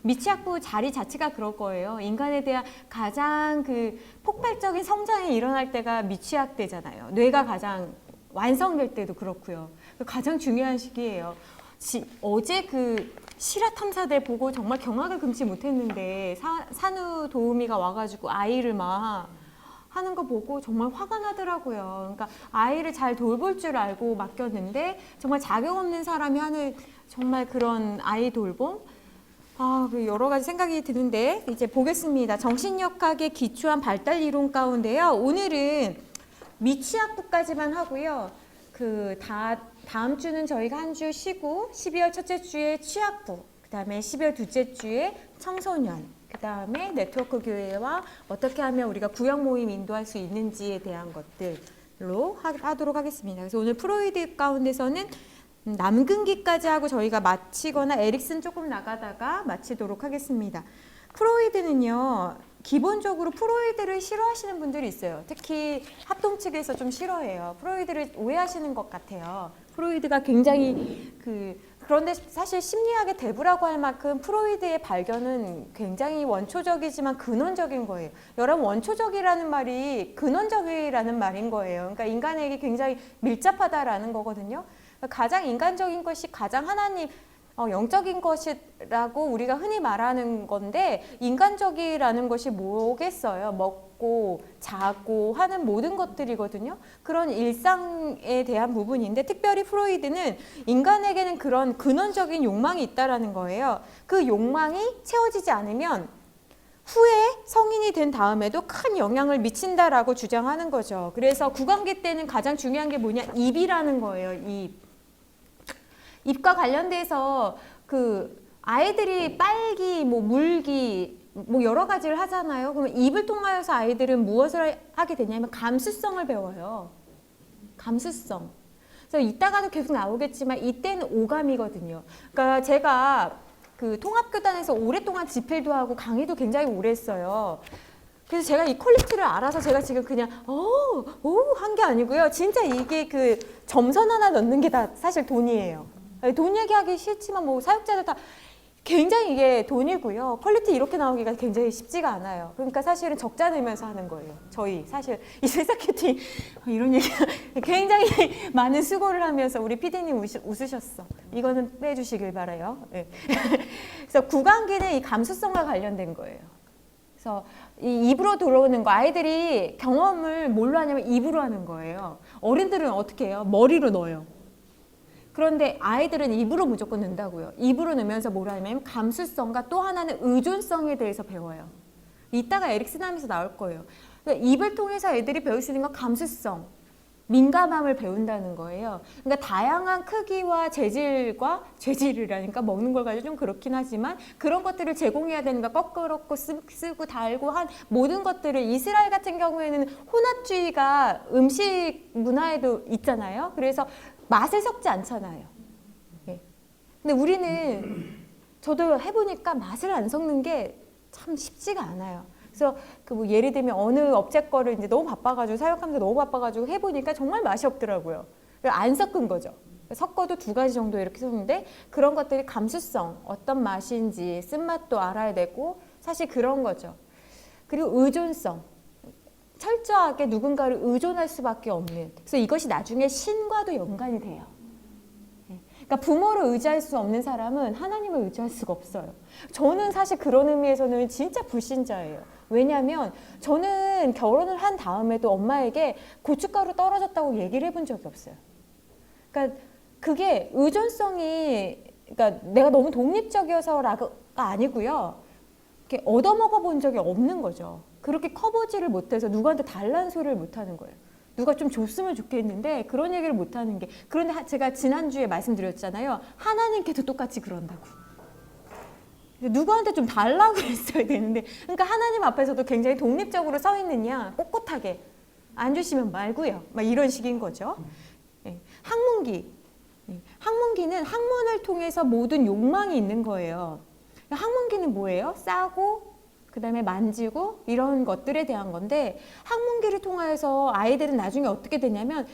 미취학부 자리 자체가 그럴 거예요. 인간에 대한 가장 그 폭발적인 성장이 일어날 때가 미취학 때잖아요. 뇌가 가장 완성될 때도 그렇고요. 가장 중요한 시기예요. 어제 그 실화 탐사대 보고 정말 경악을 금치 못했는데 산후도우미가 와가지고 아이를 막 하는 거 보고 정말 화가 나더라고요. 그러니까 아이를 잘 돌볼 줄 알고 맡겼는데 정말 자격 없는 사람이 하는 정말 그런 아이 돌봄? 여러 가지 생각이 드는데 이제 보겠습니다. 정신역학의 기초한 발달 이론 가운데요. 오늘은 미취학부까지만 하고요. 다음 주는 저희가 한 주 쉬고 12월 첫째 주에 취학부, 그 다음에 12월 둘째 주에 청소년, 그 다음에 네트워크 교회와 어떻게 하면 우리가 구역 모임 인도할 수 있는지에 대한 것들로 하도록 하겠습니다. 그래서 오늘 프로이드 가운데서는 남근기까지 하고 저희가 마치거나 에릭슨 조금 나가다가 마치도록 하겠습니다. 프로이드는요, 기본적으로 프로이드를 싫어하시는 분들이 있어요. 특히 합동 측에서 좀 싫어해요. 프로이드를 오해하시는 것 같아요. 프로이드가 굉장히 그런데 사실 심리학의 대부라고 할 만큼 프로이드의 발견은 굉장히 원초적이지만 근원적인 거예요. 여러분, 원초적이라는 말이 근원적이라는 말인 거예요. 그러니까 인간에게 굉장히 밀접하다라는 거거든요. 가장 인간적인 것이 가장 하나님 영적인 것이라고 우리가 흔히 말하는 건데, 인간적이라는 것이 뭐겠어요? 먹고 자고 하는 모든 것들이거든요. 그런 일상에 대한 부분인데, 특별히 프로이드는 인간에게는 그런 근원적인 욕망이 있다라는 거예요. 그 욕망이 채워지지 않으면 후에 성인이 된 다음에도 큰 영향을 미친다라고 주장하는 거죠. 그래서 구강기 때는 가장 중요한 게 뭐냐? 입이라는 거예요. 입과 관련돼서 아이들이 빨기, 물기, 여러 가지를 하잖아요. 그러면 입을 통하여서 아이들은 무엇을 하게 되냐면 감수성을 배워요. 감수성. 그래서 이따가도 계속 나오겠지만 이때는 오감이거든요. 그러니까 제가 통합교단에서 오랫동안 집필도 하고 강의도 굉장히 오래 했어요. 그래서 제가 이 퀄리티를 알아서 제가 지금 그냥 한 게 아니고요. 진짜 이게 점선 하나 넣는 게 다 사실 돈이에요. 돈 얘기하기 싫지만 사육자들 다 굉장히 이게 돈이고요. 퀄리티 이렇게 나오기가 굉장히 쉽지가 않아요. 그러니까 사실은 적자 내면서 하는 거예요. 저희 사실 이 세사큐팅 이런 얘기 굉장히 많은 수고를 하면서 우리 PD님 웃으셨어. 이거는 빼주시길 바라요. 네. 그래서 구강기는 이 감수성과 관련된 거예요. 그래서 이 입으로 들어오는 거, 아이들이 경험을 뭘로 하냐면 입으로 하는 거예요. 어른들은 어떻게 해요? 머리로 넣어요. 그런데 아이들은 입으로 무조건 넣는다고요. 입으로 넣으면서 뭘 하냐면 감수성과 또 하나는 의존성에 대해서 배워요. 이따가 에릭슨 하면서 나올 거예요. 그러니까 입을 통해서 애들이 배울 수 있는 건 감수성, 민감함을 배운다는 거예요. 그러니까 다양한 크기와 재질이라니까 먹는 걸 가지고 좀 그렇긴 하지만 그런 것들을 제공해야 되니까 거꾸로 쓰고 달고 한 모든 것들을, 이스라엘 같은 경우에는 혼합주의가 음식 문화에도 있잖아요. 그래서 맛을 섞지 않잖아요. 예. 근데 우리는, 저도 해보니까 맛을 안 섞는 게 참 쉽지가 않아요. 그래서 예를 들면 어느 업체 거를 이제 너무 바빠가지고, 사육하면서 너무 바빠가지고 해보니까 정말 맛이 없더라고요. 안 섞은 거죠. 섞어도 2가지 정도 이렇게 섞는데, 그런 것들이 감수성, 어떤 맛인지 쓴맛도 알아야 되고, 사실 그런 거죠. 그리고 의존성. 철저하게 누군가를 의존할 수밖에 없는. 그래서 이것이 나중에 신과도 연관이 돼요. 그러니까 부모를 의지할 수 없는 사람은 하나님을 의지할 수가 없어요. 저는 사실 그런 의미에서는 진짜 불신자예요. 왜냐하면 저는 결혼을 한 다음에도 엄마에게 고춧가루 떨어졌다고 얘기를 해본 적이 없어요. 그러니까 그게 의존성이, 그러니까 내가 너무 독립적이어서가 아니고요. 이렇게 얻어먹어 본 적이 없는 거죠. 그렇게 커보지를 못해서 누구한테 달라는 소리를 못하는 거예요. 누가 좀 줬으면 좋겠는데 그런 얘기를 못하는 게. 그런데 제가 지난주에 말씀드렸잖아요. 하나님께도 똑같이 그런다고. 누구한테 좀 달라고 그랬어야 되는데, 그러니까 하나님 앞에서도 굉장히 독립적으로 서 있느냐, 꼿꼿하게 안 주시면 말고요. 막 이런 식인 거죠. 학문기. 학문기는 학문을 통해서 모든 욕망이 있는 거예요. 학문기는 뭐예요? 싸고 그 다음에 만지고 이런 것들에 대한 건데, 학문기를 통해서 아이들은 나중에 어떻게 되냐면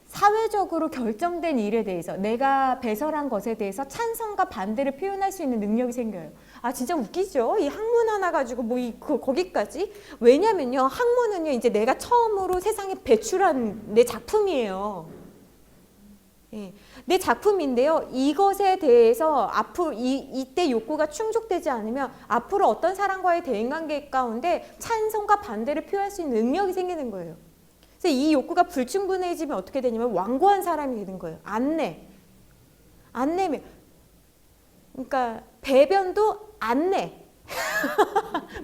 사회적으로 결정된 일에 대해서, 내가 배설한 것에 대해서 찬성과 반대를 표현할 수 있는 능력이 생겨요. 아 진짜 웃기죠. 이 학문 하나 가지고 뭐 거기까지. 왜냐면요, 학문은요 이제 내가 처음으로 세상에 배출한 내 작품이에요. 예, 내 작품인데요. 이것에 대해서 앞으로 이때 욕구가 충족되지 않으면 앞으로 어떤 사람과의 대인관계 가운데 찬성과 반대를 표할 수 있는 능력이 생기는 거예요. 그래서 이 욕구가 불충분해지면 어떻게 되냐면 완고한 사람이 되는 거예요. 안 내면. 그러니까 배변도 안 내.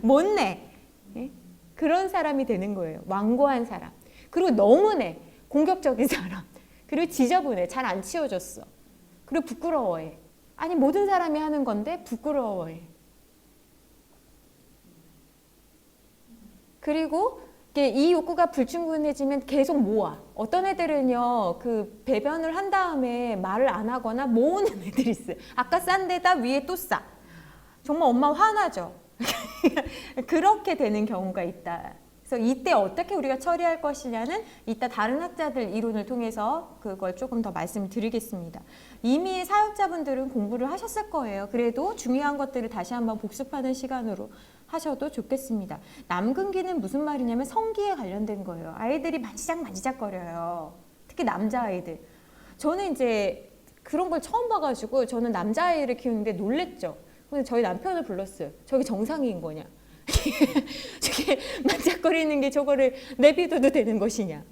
못 내. 예? 그런 사람이 되는 거예요. 완고한 사람. 그리고 너무 내. 공격적인 사람. 그리고 지저분해. 잘 안 치워줬어. 그리고 부끄러워해. 아니 모든 사람이 하는 건데 부끄러워해. 그리고 이 욕구가 불충분해지면 계속 모아. 어떤 애들은요, 그 배변을 한 다음에 말을 안 하거나 모으는 애들이 있어요. 아까 싼 데다 위에 또 싸. 정말 엄마 화나죠. 그렇게 되는 경우가 있다. 그래서 이때 어떻게 우리가 처리할 것이냐는 이따 다른 학자들 이론을 통해서 그걸 조금 더 말씀드리겠습니다. 이미 사역자분들은 공부를 하셨을 거예요. 그래도 중요한 것들을 다시 한번 복습하는 시간으로 하셔도 좋겠습니다. 남근기는 무슨 말이냐면 성기에 관련된 거예요. 아이들이 만지작거려요. 특히 남자아이들. 저는 이제 그런 걸 처음 봐가지고 저는 남자아이를 키우는데 놀랬죠. 근데 저희 남편을 불렀어요. 저게 정상인 거냐? 저게 만작거리는 게 저거를 내비둬도 되는 것이냐?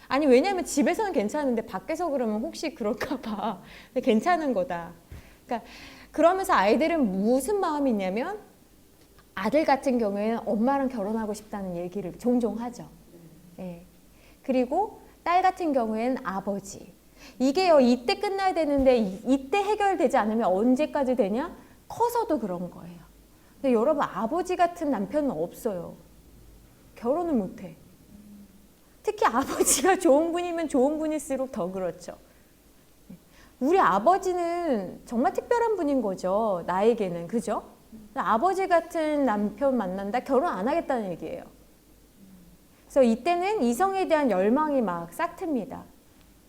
아니 왜냐면 집에서는 괜찮은데 밖에서 그러면 혹시 그럴까 봐. 근데 괜찮은 거다. 그러니까 그러면서 아이들은 무슨 마음이 있냐면 아들 같은 경우에는 엄마랑 결혼하고 싶다는 얘기를 종종 하죠. 예. 그리고 딸 같은 경우에는 아버지. 이게요 이때 끝나야 되는데 이때 해결되지 않으면 언제까지 되냐? 커서도 그런 거예요. 근데 여러분 아버지 같은 남편은 없어요. 결혼을 못해. 특히 아버지가 좋은 분이면 좋은 분일수록 더 그렇죠. 우리 아버지는 정말 특별한 분인 거죠. 나에게는. 그죠? 아버지 같은 남편 만난다? 결혼 안 하겠다는 얘기예요. 그래서 이때는 이성에 대한 열망이 막 싹틉니다.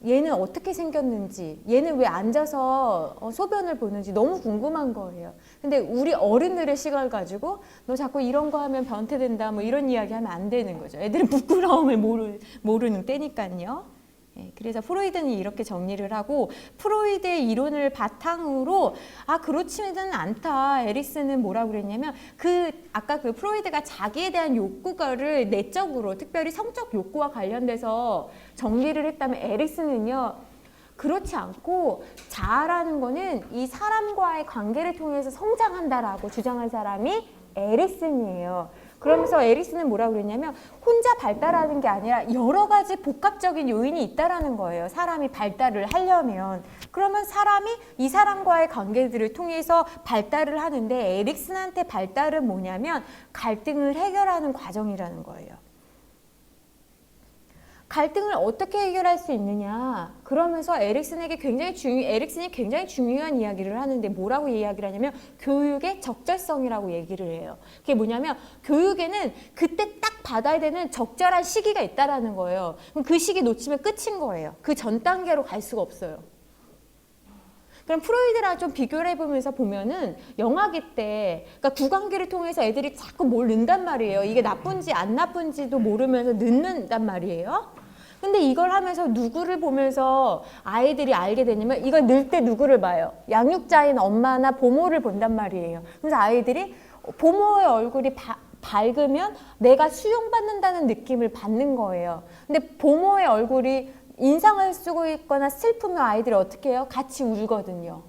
얘는 어떻게 생겼는지, 얘는 왜 앉아서 소변을 보는지 너무 궁금한 거예요. 근데 우리 어른들의 시각을 가지고 너 자꾸 이런 거 하면 변태된다 뭐 이런 이야기 하면 안 되는 거죠. 애들은 부끄러움을 모르는 때니까요. 예, 그래서 프로이드는 이렇게 정리를 하고 프로이드의 이론을 바탕으로 그렇지는 않다. 에릭슨은 뭐라고 그랬냐면 아까 그 프로이드가 자기에 대한 욕구를 내적으로 특별히 성적 욕구와 관련돼서 정리를 했다면 에릭슨은요 그렇지 않고 자아라는 거는 이 사람과의 관계를 통해서 성장한다라고 주장한 사람이 에릭슨이에요. 그러면서 에릭슨은 뭐라고 그랬냐면 혼자 발달하는 게 아니라 여러 가지 복합적인 요인이 있다라는 거예요. 사람이 발달을 하려면. 그러면 사람이 이 사람과의 관계들을 통해서 발달을 하는데 에릭슨한테 발달은 뭐냐면 갈등을 해결하는 과정이라는 거예요. 갈등을 어떻게 해결할 수 있느냐. 그러면서 에릭슨이 굉장히 중요한 이야기를 하는데 뭐라고 이야기를 하냐면 교육의 적절성이라고 얘기를 해요. 그게 뭐냐면 교육에는 그때 딱 받아야 되는 적절한 시기가 있다라는 거예요. 그럼 그 시기 놓치면 끝인 거예요. 그 전 단계로 갈 수가 없어요. 그럼 프로이드랑 좀 비교를 해보면서 보면은 영아기 때, 그러니까 구강기를 통해서 애들이 자꾸 뭘 넣는단 말이에요. 이게 나쁜지 안 나쁜지도 모르면서 넣는단 말이에요. 근데 이걸 하면서 누구를 보면서 아이들이 알게 되냐면 이걸 넣을 때 누구를 봐요? 양육자인 엄마나 보모를 본단 말이에요. 그래서 아이들이 보모의 얼굴이 밝으면 내가 수용받는다는 느낌을 받는 거예요. 근데 보모의 얼굴이 인상을 쓰고 있거나 슬프면 아이들이 어떻게 해요? 같이 울거든요.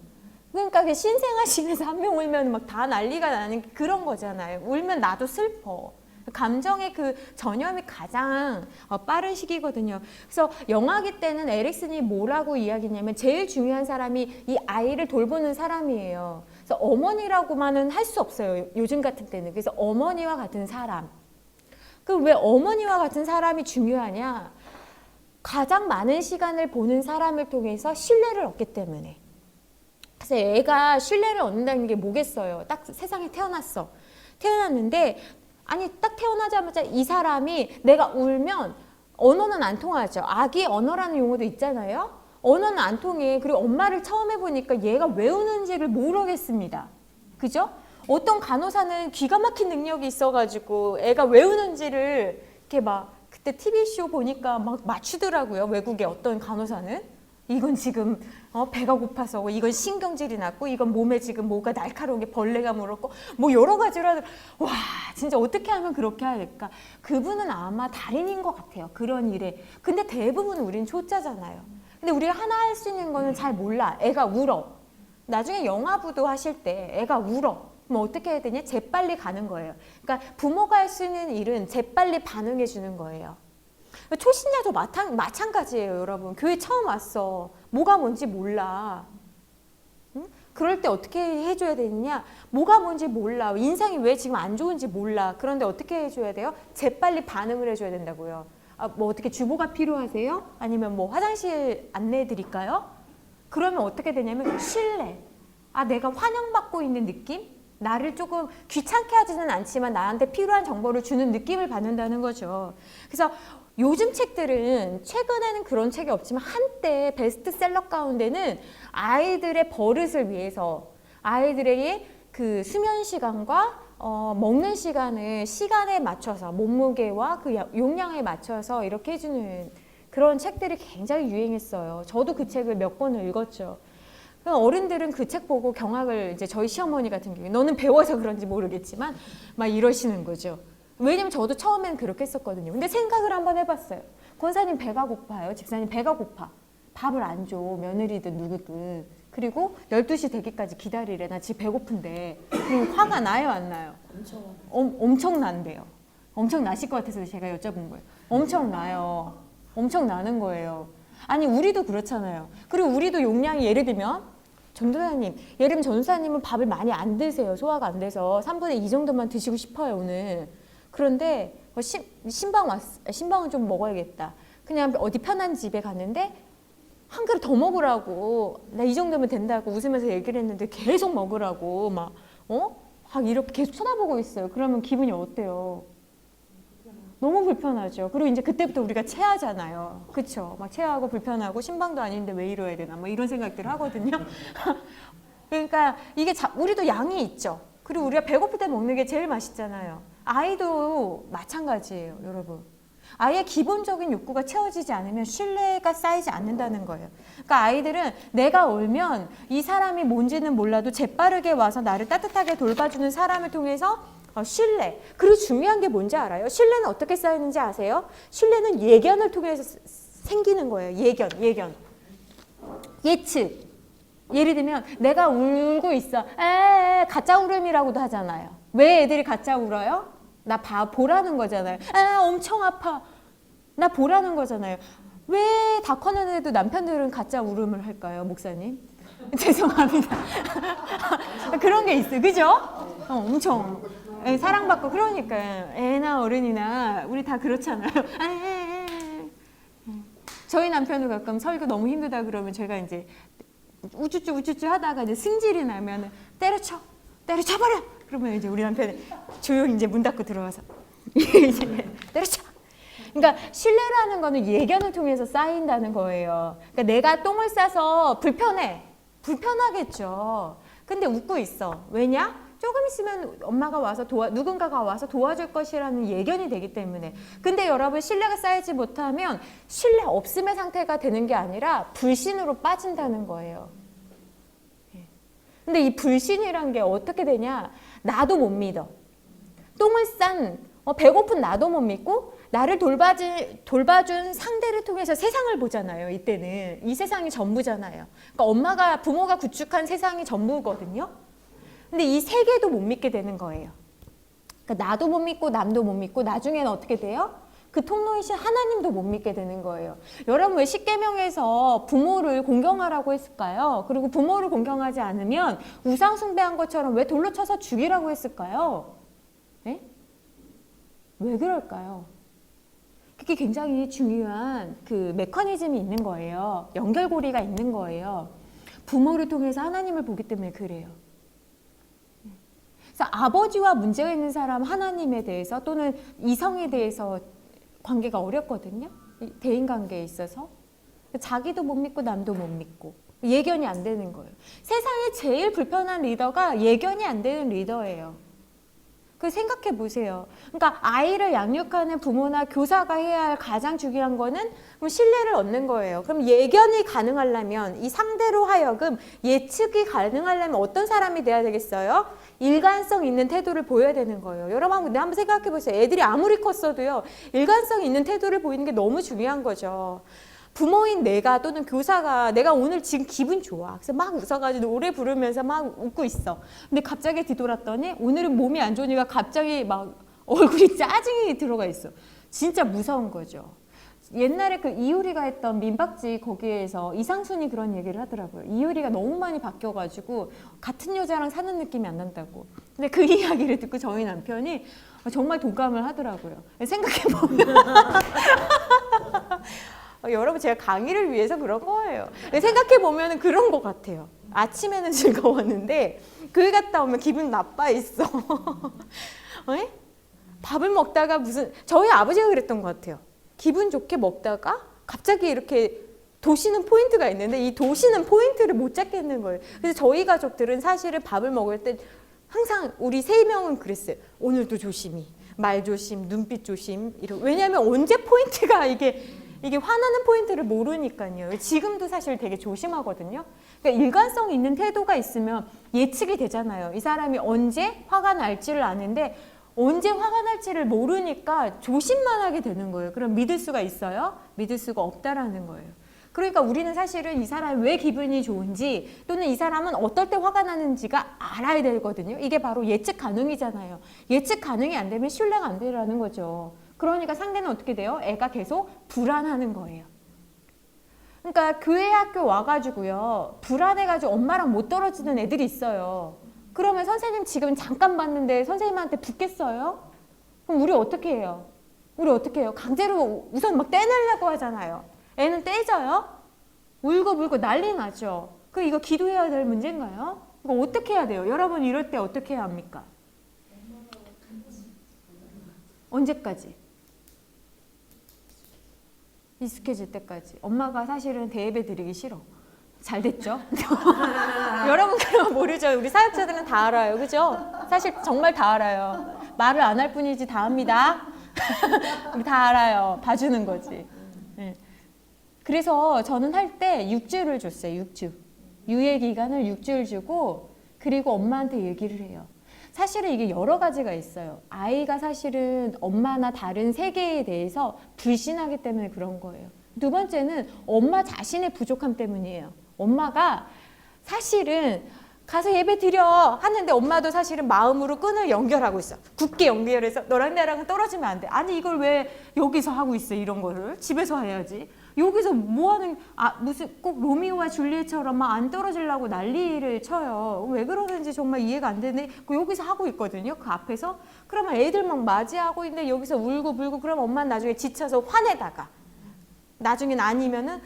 그러니까 신생아실에서 한 명 울면 막 다 난리가 나는 그런 거잖아요. 울면 나도 슬퍼. 감정의 그 전염이 가장 빠른 시기거든요. 그래서 영아기 때는 에릭슨이 뭐라고 이야기했냐면 제일 중요한 사람이 이 아이를 돌보는 사람이에요. 그래서 어머니라고만은 할 수 없어요. 요즘 같은 때는. 그래서 어머니와 같은 사람. 그럼 왜 어머니와 같은 사람이 중요하냐? 가장 많은 시간을 보는 사람을 통해서 신뢰를 얻기 때문에. 그래서 애가 신뢰를 얻는다는 게 뭐겠어요? 딱 세상에 태어났어. 태어났는데 아니 딱 태어나자마자 이 사람이 내가 울면 언어는 안 통하죠. 아기 언어라는 용어도 있잖아요. 언어는 안 통해. 그리고 엄마를 처음 해보니까 얘가 왜 우는지를 모르겠습니다. 그죠? 어떤 간호사는 기가 막힌 능력이 있어가지고 애가 왜 우는지를 이렇게 막 그때 TV쇼 보니까 막 맞추더라고요. 외국의 어떤 간호사는. 이건 지금 배가 고파서, 이건 신경질이 났고, 이건 몸에 지금 뭐가 날카로운 게 벌레가 물었고, 뭐 여러 가지로 와, 진짜 어떻게 하면 그렇게 해야 될까? 그분은 아마 달인인 것 같아요. 그런 일에. 근데 대부분 우린 초짜잖아요. 근데 우리가 하나 할 수 있는 거는 잘 몰라. 애가 울어. 나중에 영아부도 하실 때 애가 울어. 뭐 어떻게 해야 되냐? 재빨리 가는 거예요. 그러니까 부모가 할 수 있는 일은 재빨리 반응해 주는 거예요. 초신자도 마찬가지예요, 여러분. 교회 처음 왔어. 뭐가 뭔지 몰라. 응? 그럴 때 어떻게 해줘야 되느냐? 뭐가 뭔지 몰라. 인상이 왜 지금 안 좋은지 몰라. 그런데 어떻게 해줘야 돼요? 재빨리 반응을 해줘야 된다고요. 뭐 어떻게 주보가 필요하세요? 아니면 뭐 화장실 안내해 드릴까요? 그러면 어떻게 되냐면 신뢰. 내가 환영받고 있는 느낌? 나를 조금 귀찮게 하지는 않지만 나한테 필요한 정보를 주는 느낌을 받는다는 거죠. 그래서 요즘 책들은 최근에는 그런 책이 없지만 한때 베스트셀러 가운데는 아이들의 버릇을 위해서 아이들에게 그 수면 시간과 먹는 시간을 시간에 맞춰서 몸무게와 그 용량에 맞춰서 이렇게 해주는 그런 책들이 굉장히 유행했어요. 저도 그 책을 몇 번을 읽었죠. 어른들은 그 책 보고 경악을 이제 저희 시어머니 같은 경우에 너는 배워서 그런지 모르겠지만 막 이러시는 거죠. 왜냐면 저도 처음엔 그렇게 했었거든요. 근데 생각을 한번 해봤어요. 권사님 배가 고파요. 집사님 배가 고파. 밥을 안 줘. 며느리든 누구든. 그리고 12시 되기까지 기다리래. 나 지금 배고픈데. 그럼 화가 나요, 안 나요? 엄청 난대요. 엄청 나실 것 같아서 제가 여쭤본 거예요. 엄청 나요. 엄청 나는 거예요. 아니 우리도 그렇잖아요. 그리고 우리도 용량이 예를 들면 전도사님, 예를 들면 전도사님은 밥을 많이 안 드세요. 소화가 안 돼서 3분의 2 정도만 드시고 싶어요, 오늘. 그런데 신방은 좀 먹어야겠다. 그냥 어디 편한 집에 갔는데 한 그릇 더 먹으라고, 나 이 정도면 된다고 웃으면서 얘기를 했는데 계속 먹으라고 막 이렇게 계속 쳐다보고 있어요. 그러면 기분이 어때요? 너무 불편하죠. 그리고 이제 그때부터 우리가 체하잖아요. 그쵸? 막 체하고 불편하고 신방도 아닌데 왜 이러야 되나 뭐 이런 생각들을 하거든요. 그러니까 이게 우리도 양이 있죠. 그리고 우리가 배고플 때 먹는 게 제일 맛있잖아요. 아이도 마찬가지예요, 여러분. 아이의 기본적인 욕구가 채워지지 않으면 신뢰가 쌓이지 않는다는 거예요. 그러니까 아이들은 내가 울면 이 사람이 뭔지는 몰라도 재빠르게 와서 나를 따뜻하게 돌봐주는 사람을 통해서 신뢰. 그리고 중요한 게 뭔지 알아요? 신뢰는 어떻게 쌓이는지 아세요? 신뢰는 예견을 통해서 생기는 거예요. 예견. 예측. 예를 들면 내가 울고 있어. 가짜 울음이라고도 하잖아요. 왜 애들이 가짜 울어요? 나 보라는 거잖아요. 엄청 아파. 나 보라는 거잖아요. 왜 다 커는 애도 남편들은 가짜 울음을 할까요, 목사님? 죄송합니다. 그런 게 있어요. 그죠? 엄청 사랑받고 그러니까 애나 어른이나 우리 다 그렇잖아요. 저희 남편도 가끔 설교 너무 힘들다 그러면 제가 이제 우쭈쭈 하다가 이제 승질이 나면 때려쳐버려. 그러면 이제 우리 남편이 조용히 이제 문 닫고 들어와서 이제 때려쳐. 그러니까 신뢰라는 거는 예견을 통해서 쌓인다는 거예요. 그러니까 내가 똥을 싸서 불편하겠죠. 근데 웃고 있어. 왜냐? 조금 있으면 엄마가 와서 누군가가 와서 도와줄 것이라는 예견이 되기 때문에. 근데 여러분 신뢰가 쌓이지 못하면 신뢰 없음의 상태가 되는 게 아니라 불신으로 빠진다는 거예요. 근데 이 불신이란 게 어떻게 되냐? 나도 못 믿어. 똥을 싼 배고픈 나도 못 믿고 나를 돌봐준 상대를 통해서 세상을 보잖아요. 이때는 이 세상이 전부잖아요. 그러니까 부모가 구축한 세상이 전부거든요. 근데 이 세 개도 못 믿게 되는 거예요. 그러니까 나도 못 믿고 남도 못 믿고 나중에는 어떻게 돼요? 그 통로이신 하나님도 못 믿게 되는 거예요. 여러분 왜 십계명에서 부모를 공경하라고 했을까요? 그리고 부모를 공경하지 않으면 우상 숭배한 것처럼 왜 돌로 쳐서 죽이라고 했을까요? 네? 왜 그럴까요? 그게 굉장히 중요한 그 메커니즘이 있는 거예요. 연결고리가 있는 거예요. 부모를 통해서 하나님을 보기 때문에 그래요. 그래서 아버지와 문제가 있는 사람 하나님에 대해서 또는 이성에 대해서 관계가 어렵거든요. 대인관계에 있어서. 자기도 못 믿고 남도 못 믿고. 예견이 안 되는 거예요. 세상에 제일 불편한 리더가 예견이 안 되는 리더예요. 그 생각해 보세요. 그러니까 아이를 양육하는 부모나 교사가 해야 할 가장 중요한 거는 그럼 신뢰를 얻는 거예요. 그럼 예견이 가능하려면 이 상대로 하여금 예측이 가능하려면 어떤 사람이 돼야 되겠어요? 일관성 있는 태도를 보여야 되는 거예요. 여러분 한번 생각해 보세요. 애들이 아무리 컸어도요. 일관성 있는 태도를 보이는 게 너무 중요한 거죠. 부모인 내가 또는 교사가 내가 오늘 지금 기분 좋아. 그래서 막 웃어가지고 노래 부르면서 막 웃고 있어. 근데 갑자기 뒤돌았더니 오늘은 몸이 안 좋으니까 갑자기 막 얼굴이 짜증이 들어가 있어. 진짜 무서운 거죠. 옛날에 그 이효리가 했던 민박집 거기에서 이상순이 그런 얘기를 하더라고요. 이효리가 너무 많이 바뀌어가지고 같은 여자랑 사는 느낌이 안 난다고. 근데 그 이야기를 듣고 저희 남편이 정말 동감을 하더라고요. 생각해보면 여러분 제가 강의를 위해서 그런 거예요. 생각해보면 그런 것 같아요. 아침에는 즐거웠는데 교회 갔다 오면 기분 나빠 있어. 밥을 먹다가 저희 아버지가 그랬던 것 같아요. 기분 좋게 먹다가 갑자기 이렇게 도시는 포인트가 있는데 이 도시는 포인트를 못 잡겠는 거예요. 그래서 저희 가족들은 사실은 밥을 먹을 때 항상 우리 3명은 그랬어요. 오늘도 조심히, 말 조심, 눈빛 조심. 왜냐하면 언제 포인트가 이게 화나는 포인트를 모르니까요. 지금도 사실 되게 조심하거든요. 그러니까 일관성 있는 태도가 있으면 예측이 되잖아요. 이 사람이 언제 화가 날지를 아는데 언제 화가 날지를 모르니까 조심만 하게 되는 거예요. 그럼 믿을 수가 있어요? 믿을 수가 없다라는 거예요. 그러니까 우리는 사실은 이 사람이 왜 기분이 좋은지 또는 이 사람은 어떨 때 화가 나는지가 알아야 되거든요. 이게 바로 예측 가능이잖아요. 예측 가능이 안 되면 신뢰가 안 되라는 거죠. 그러니까 상대는 어떻게 돼요? 애가 계속 불안하는 거예요. 그러니까 교회 학교 와가지고요. 불안해가지고 엄마랑 못 떨어지는 애들이 있어요. 그러면 선생님 지금 잠깐 봤는데 선생님한테 붙겠어요? 그럼 우리 어떻게 해요? 우리 어떻게 해요? 강제로 우선 막 떼내려고 하잖아요. 애는 떼져요? 울고 불고 난리 나죠. 이거 기도해야 될 문제인가요? 이거 어떻게 해야 돼요? 여러분 이럴 때 어떻게 해야 합니까? 언제까지? 익숙해질 때까지. 엄마가 사실은 대예배 드리기 싫어. 잘 됐죠? 여러분 그럼 모르죠. 우리 사역자들은 다 알아요. 그죠? 사실 정말 다 알아요. 말을 안 할 뿐이지 다 합니다. 우리 다 알아요. 봐주는 거지. 네. 그래서 저는 할 때 6주를 줬어요. 6주. 유예 기간을 6주를 주고 그리고 엄마한테 얘기를 해요. 사실은 이게 여러 가지가 있어요. 아이가 사실은 엄마나 다른 세계에 대해서 불신하기 때문에 그런 거예요. 두 번째는 엄마 자신의 부족함 때문이에요. 엄마가 사실은 가서 예배 드려 하는데 엄마도 사실은 마음으로 끈을 연결하고 있어. 굳게 연결해서 너랑 나랑은 떨어지면 안 돼. 아니 이걸 왜 여기서 하고 있어 이런 거를. 집에서 해야지. 여기서 뭐하는 무슨 꼭 로미오와 줄리엣처럼 막 안 떨어지려고 난리를 쳐요. 왜 그러는지 정말 이해가 안 되네. 여기서 하고 있거든요. 그 앞에서. 그러면 애들 막 맞이하고 있는데 여기서 울고 불고 그러면 엄마는 나중에 지쳐서 화내다가 나중엔 아니면은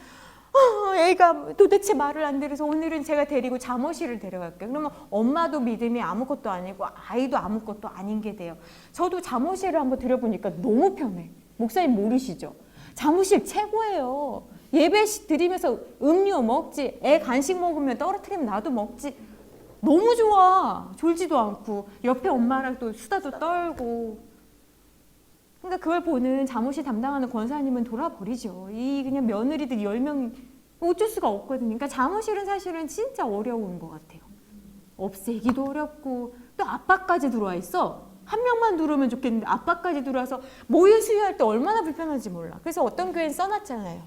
애가 도대체 말을 안 들어서 오늘은 제가 데리고 잠옷실을 데려갈게요. 그러면 엄마도 믿음이 아무것도 아니고 아이도 아무것도 아닌 게 돼요. 저도 잠옷실을 한번 들여보니까 너무 편해. 목사님 모르시죠? 잠옷실 최고예요. 예배 드리면서 음료 먹지. 애 간식 먹으면 떨어뜨리면 나도 먹지. 너무 좋아. 졸지도 않고 옆에 엄마랑 또 수다도 떨고. 그러니까 그걸 보는 잠옷이 담당하는 권사님은 돌아버리죠. 이 그냥 며느리들 10명 어쩔 수가 없거든요. 그러니까 잠옷실은 사실은 진짜 어려운 것 같아요. 없애기도 어렵고 또 아빠까지 들어와 있어. 한 명만 들어오면 좋겠는데 아빠까지 들어와서 모유 수유할 때 얼마나 불편한지 몰라. 그래서 어떤 교회는 써놨잖아요.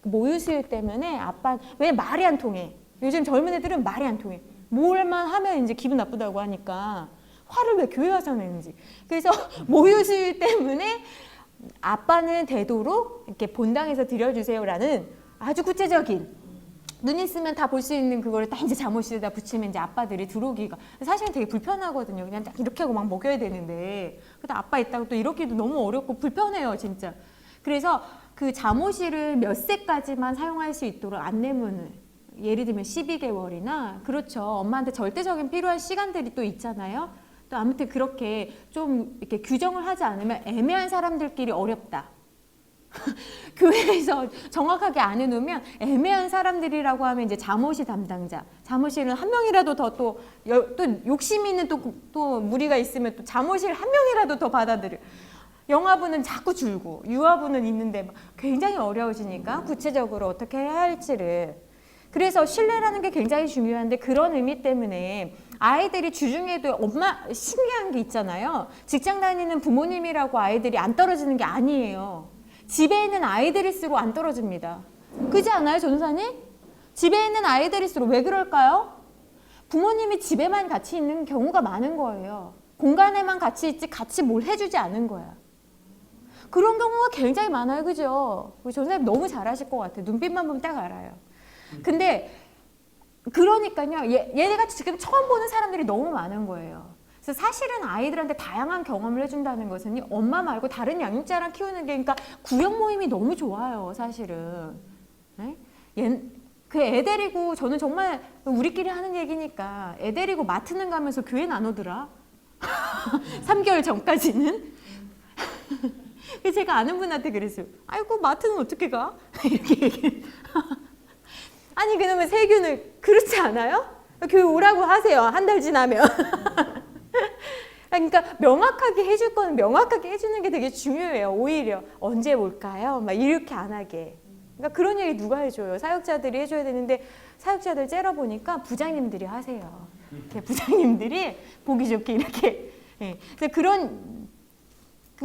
모유 수유 때문에 아빠 왜 말이 안 통해. 요즘 젊은 애들은 말이 안 통해. 뭘만 하면 이제 기분 나쁘다고 하니까 화를 왜 교회 와서 내는지. 그래서 모유 수유 때문에 아빠는 되도록 이렇게 본당에서 드려주세요라는 아주 구체적인 눈 있으면 다 볼 수 있는 그거를 딱 이제 잠옷실에다 붙이면 이제 아빠들이 들어오기가 사실은 되게 불편하거든요. 그냥 딱 이렇게 하고 막 먹여야 되는데 근데 아빠 있다고 또 이렇게도 너무 어렵고 불편해요, 진짜. 그래서 그 잠옷실을 몇 세까지만 사용할 수 있도록 안내문을 예를 들면 12개월이나 그렇죠. 엄마한테 절대적인 필요한 시간들이 또 있잖아요. 또 아무튼 그렇게 좀 이렇게 규정을 하지 않으면 애매한 사람들끼리 어렵다. 교회에서 정확하게 안 해놓으면 애매한 사람들이라고 하면 이제 잠옷이 담당자, 잠옷실은 한 명이라도 더 또 욕심 있는 또 무리가 있으면 또 잠옷실 한 명이라도 더 받아들여. 영화부는 자꾸 줄고 유아부는 있는데 막 굉장히 어려워지니까 구체적으로 어떻게 해야 할지를. 그래서 신뢰라는 게 굉장히 중요한데 그런 의미 때문에 아이들이 주중에도 신기한 게 있잖아요. 직장 다니는 부모님이라고 아이들이 안 떨어지는 게 아니에요. 집에 있는 아이들일수록 안 떨어집니다. 그렇지 않아요, 전도사님? 집에 있는 아이들일수록 왜 그럴까요? 부모님이 집에만 같이 있는 경우가 많은 거예요. 공간에만 같이 있지 같이 뭘 해주지 않은 거야. 그런 경우가 굉장히 많아요. 그죠? 우리 전도사님 너무 잘하실 것 같아요. 눈빛만 보면 딱 알아요. 근데 그러니까요. 얘네가 지금 처음 보는 사람들이 너무 많은 거예요. 그래서 사실은 아이들한테 다양한 경험을 해준다는 것은 엄마 말고 다른 양육자랑 키우는 게 그러니까 구역 모임이 너무 좋아요. 사실은. 네? 그 애 데리고 저는 정말 우리끼리 하는 얘기니까 애 데리고 마트는 가면서 교회 나누더라. 3개월 전까지는. 제가 아는 분한테 그랬어요. 아이고 마트는 어떻게 가? 이렇게 얘기해. 아니 그러면 세균을 그렇지 않아요? 교회 오라고 하세요. 한 달 지나면. 그러니까 명확하게 해줄 거는 명확하게 해주는 게 되게 중요해요. 오히려 언제 올까요? 막 이렇게 안 하게. 그러니까 그런 얘기 누가 해줘요? 사역자들이 해줘야 되는데 사역자들 째려보니까 부장님들이 하세요. 부장님들이 보기 좋게 이렇게. 네. 그러니까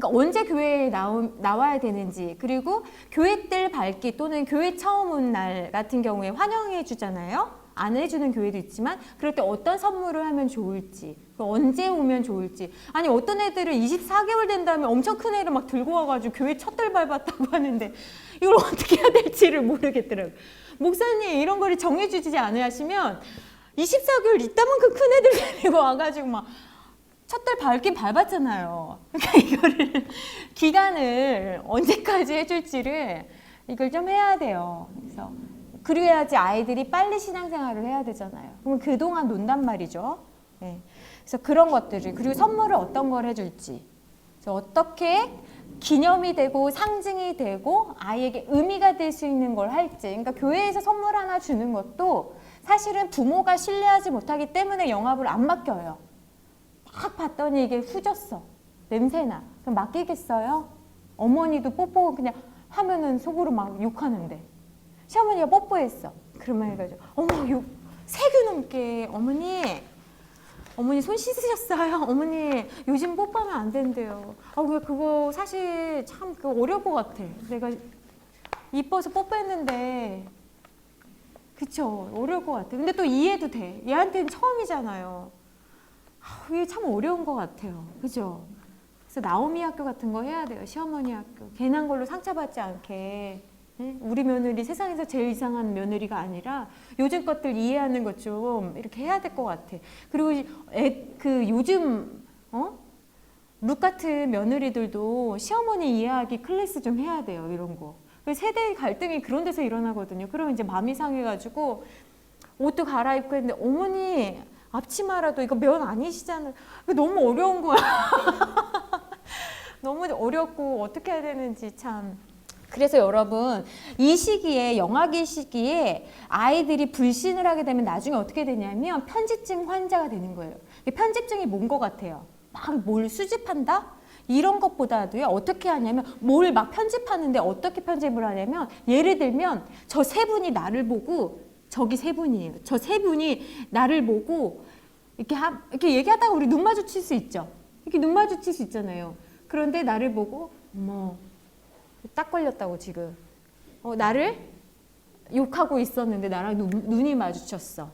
언제 교회에 나와야 되는지 그리고 교회 뜰 밝기 또는 교회 처음 온 날 같은 경우에 환영해 주잖아요. 안 해주는 교회도 있지만 그럴 때 어떤 선물을 하면 좋을지 언제 오면 좋을지 아니 어떤 애들은 24개월 된 다음에 엄청 큰 애를 막 들고 와가지고 교회 첫 달 밟았다고 하는데 이걸 어떻게 해야 될지를 모르겠더라고요. 목사님 이런 거를 정해주지 않으시면 24개월 이따만큼 큰 애들 데리고 와가지고 막 첫 달 밟긴 밟았잖아요. 그러니까 이거를 기간을 언제까지 해줄지를 이걸 좀 해야 돼요. 그래서 그래야지 아이들이 빨리 신앙생활을 해야 되잖아요. 그러면 그동안 논단 말이죠. 네. 그래서 그런 것들을 그리고 선물을 어떤 걸 해줄지 그래서 어떻게 기념이 되고 상징이 되고 아이에게 의미가 될 수 있는 걸 할지 그러니까 교회에서 선물 하나 주는 것도 사실은 부모가 신뢰하지 못하기 때문에 영합을 안 맡겨요. 막 봤더니 이게 후졌어. 냄새나. 그럼 맡기겠어요? 어머니도 뽀뽀 그냥 하면은 속으로 막 욕하는데 시어머니가 뽀뽀했어. 그러면 해가지고 어머 3개 넘게 어머니 손 씻으셨어요? 어머니 요즘 뽀뽀하면 안 된대요. 왜 그거 사실 참 그거 어려울 것 같아. 내가 이뻐서 뽀뽀했는데 그쵸 어려울 것 같아. 근데 또 이해도 돼. 얘한테는 처음이잖아요. 이게 참 어려운 것 같아요. 그죠? 그래서 나오미 학교 같은 거 해야 돼요. 시어머니 학교. 괜한 걸로 상처받지 않게. 네? 우리 며느리 세상에서 제일 이상한 며느리가 아니라 요즘 것들 이해하는 것 좀 이렇게 해야 될 것 같아. 그리고 요즘 룩 같은 며느리들도 시어머니 이해하기 클래스 좀 해야 돼요. 이런 거. 세대 갈등이 그런 데서 일어나거든요. 그러면 이제 마음이 상해가지고 옷도 갈아입고 했는데 어머니 앞치마라도 이거 면 아니시잖아요. 너무 어려운 거야. 너무 어렵고 어떻게 해야 되는지 참. 그래서 여러분 이 시기에 영아기 시기에 아이들이 불신을 하게 되면 나중에 어떻게 되냐면 편집증 환자가 되는 거예요. 편집증이 뭔 것 같아요? 막 뭘 수집한다? 이런 것보다도요 어떻게 하냐면 뭘 막 편집하는데 어떻게 편집을 하냐면 예를 들면 저 세 분이 나를 보고 저기 세 분이에요. 저 세 분이 나를 보고 이렇게 얘기하다가 우리 눈 마주칠 수 있죠. 이렇게 눈 마주칠 수 있잖아요. 그런데 나를 보고 어머 딱 걸렸다고 지금 나를 욕하고 있었는데 나랑 눈이 마주쳤어.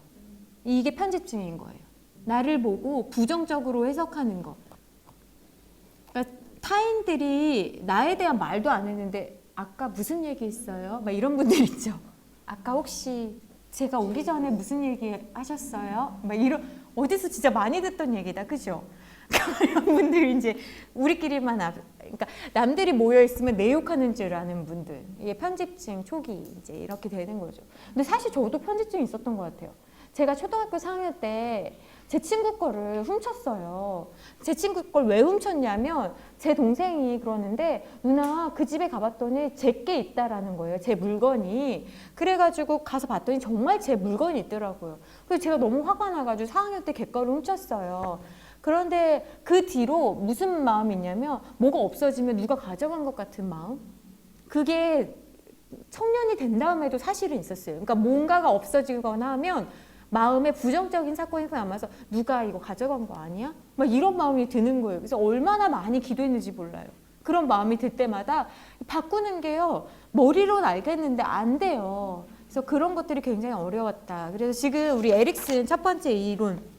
이게 편집증인 거예요. 나를 보고 부정적으로 해석하는 거. 그러니까 타인들이 나에 대한 말도 안 했는데 아까 무슨 얘기 했어요? 막 이런 분들 있죠. 아까 혹시 제가 오기 전에 무슨 얘기 하셨어요? 막 이런 어디서 진짜 많이 듣던 얘기다, 그죠? 그런 분들 이제 우리끼리만 그러니까 남들이 모여 있으면 내 욕하는 줄 아는 분들 이게 편집증 초기 이제 이렇게 되는 거죠. 근데 사실 저도 편집증이 있었던 것 같아요. 제가 초등학교 4학년 때 제 친구 거를 훔쳤어요. 제 친구 걸 왜 훔쳤냐면 제 동생이 그러는데 누나 그 집에 가봤더니 제게 있다라는 거예요. 제 물건이. 그래가지고 가서 봤더니 정말 제 물건이 있더라고요. 그래서 제가 너무 화가 나가지고 4학년 때 걔 거를 훔쳤어요. 그런데 그 뒤로 무슨 마음이 있냐면 뭐가 없어지면 누가 가져간 것 같은 마음? 그게 청년이 된 다음에도 사실은 있었어요. 그러니까 뭔가가 없어지거나 하면 마음에 부정적인 사건이 남아서 누가 이거 가져간 거 아니야? 막 이런 마음이 드는 거예요. 그래서 얼마나 많이 기도했는지 몰라요. 그런 마음이 들 때마다 바꾸는 게요. 머리로는 알겠는데 안 돼요. 그래서 그런 것들이 굉장히 어려웠다. 그래서 지금 우리 에릭슨 첫 번째 이론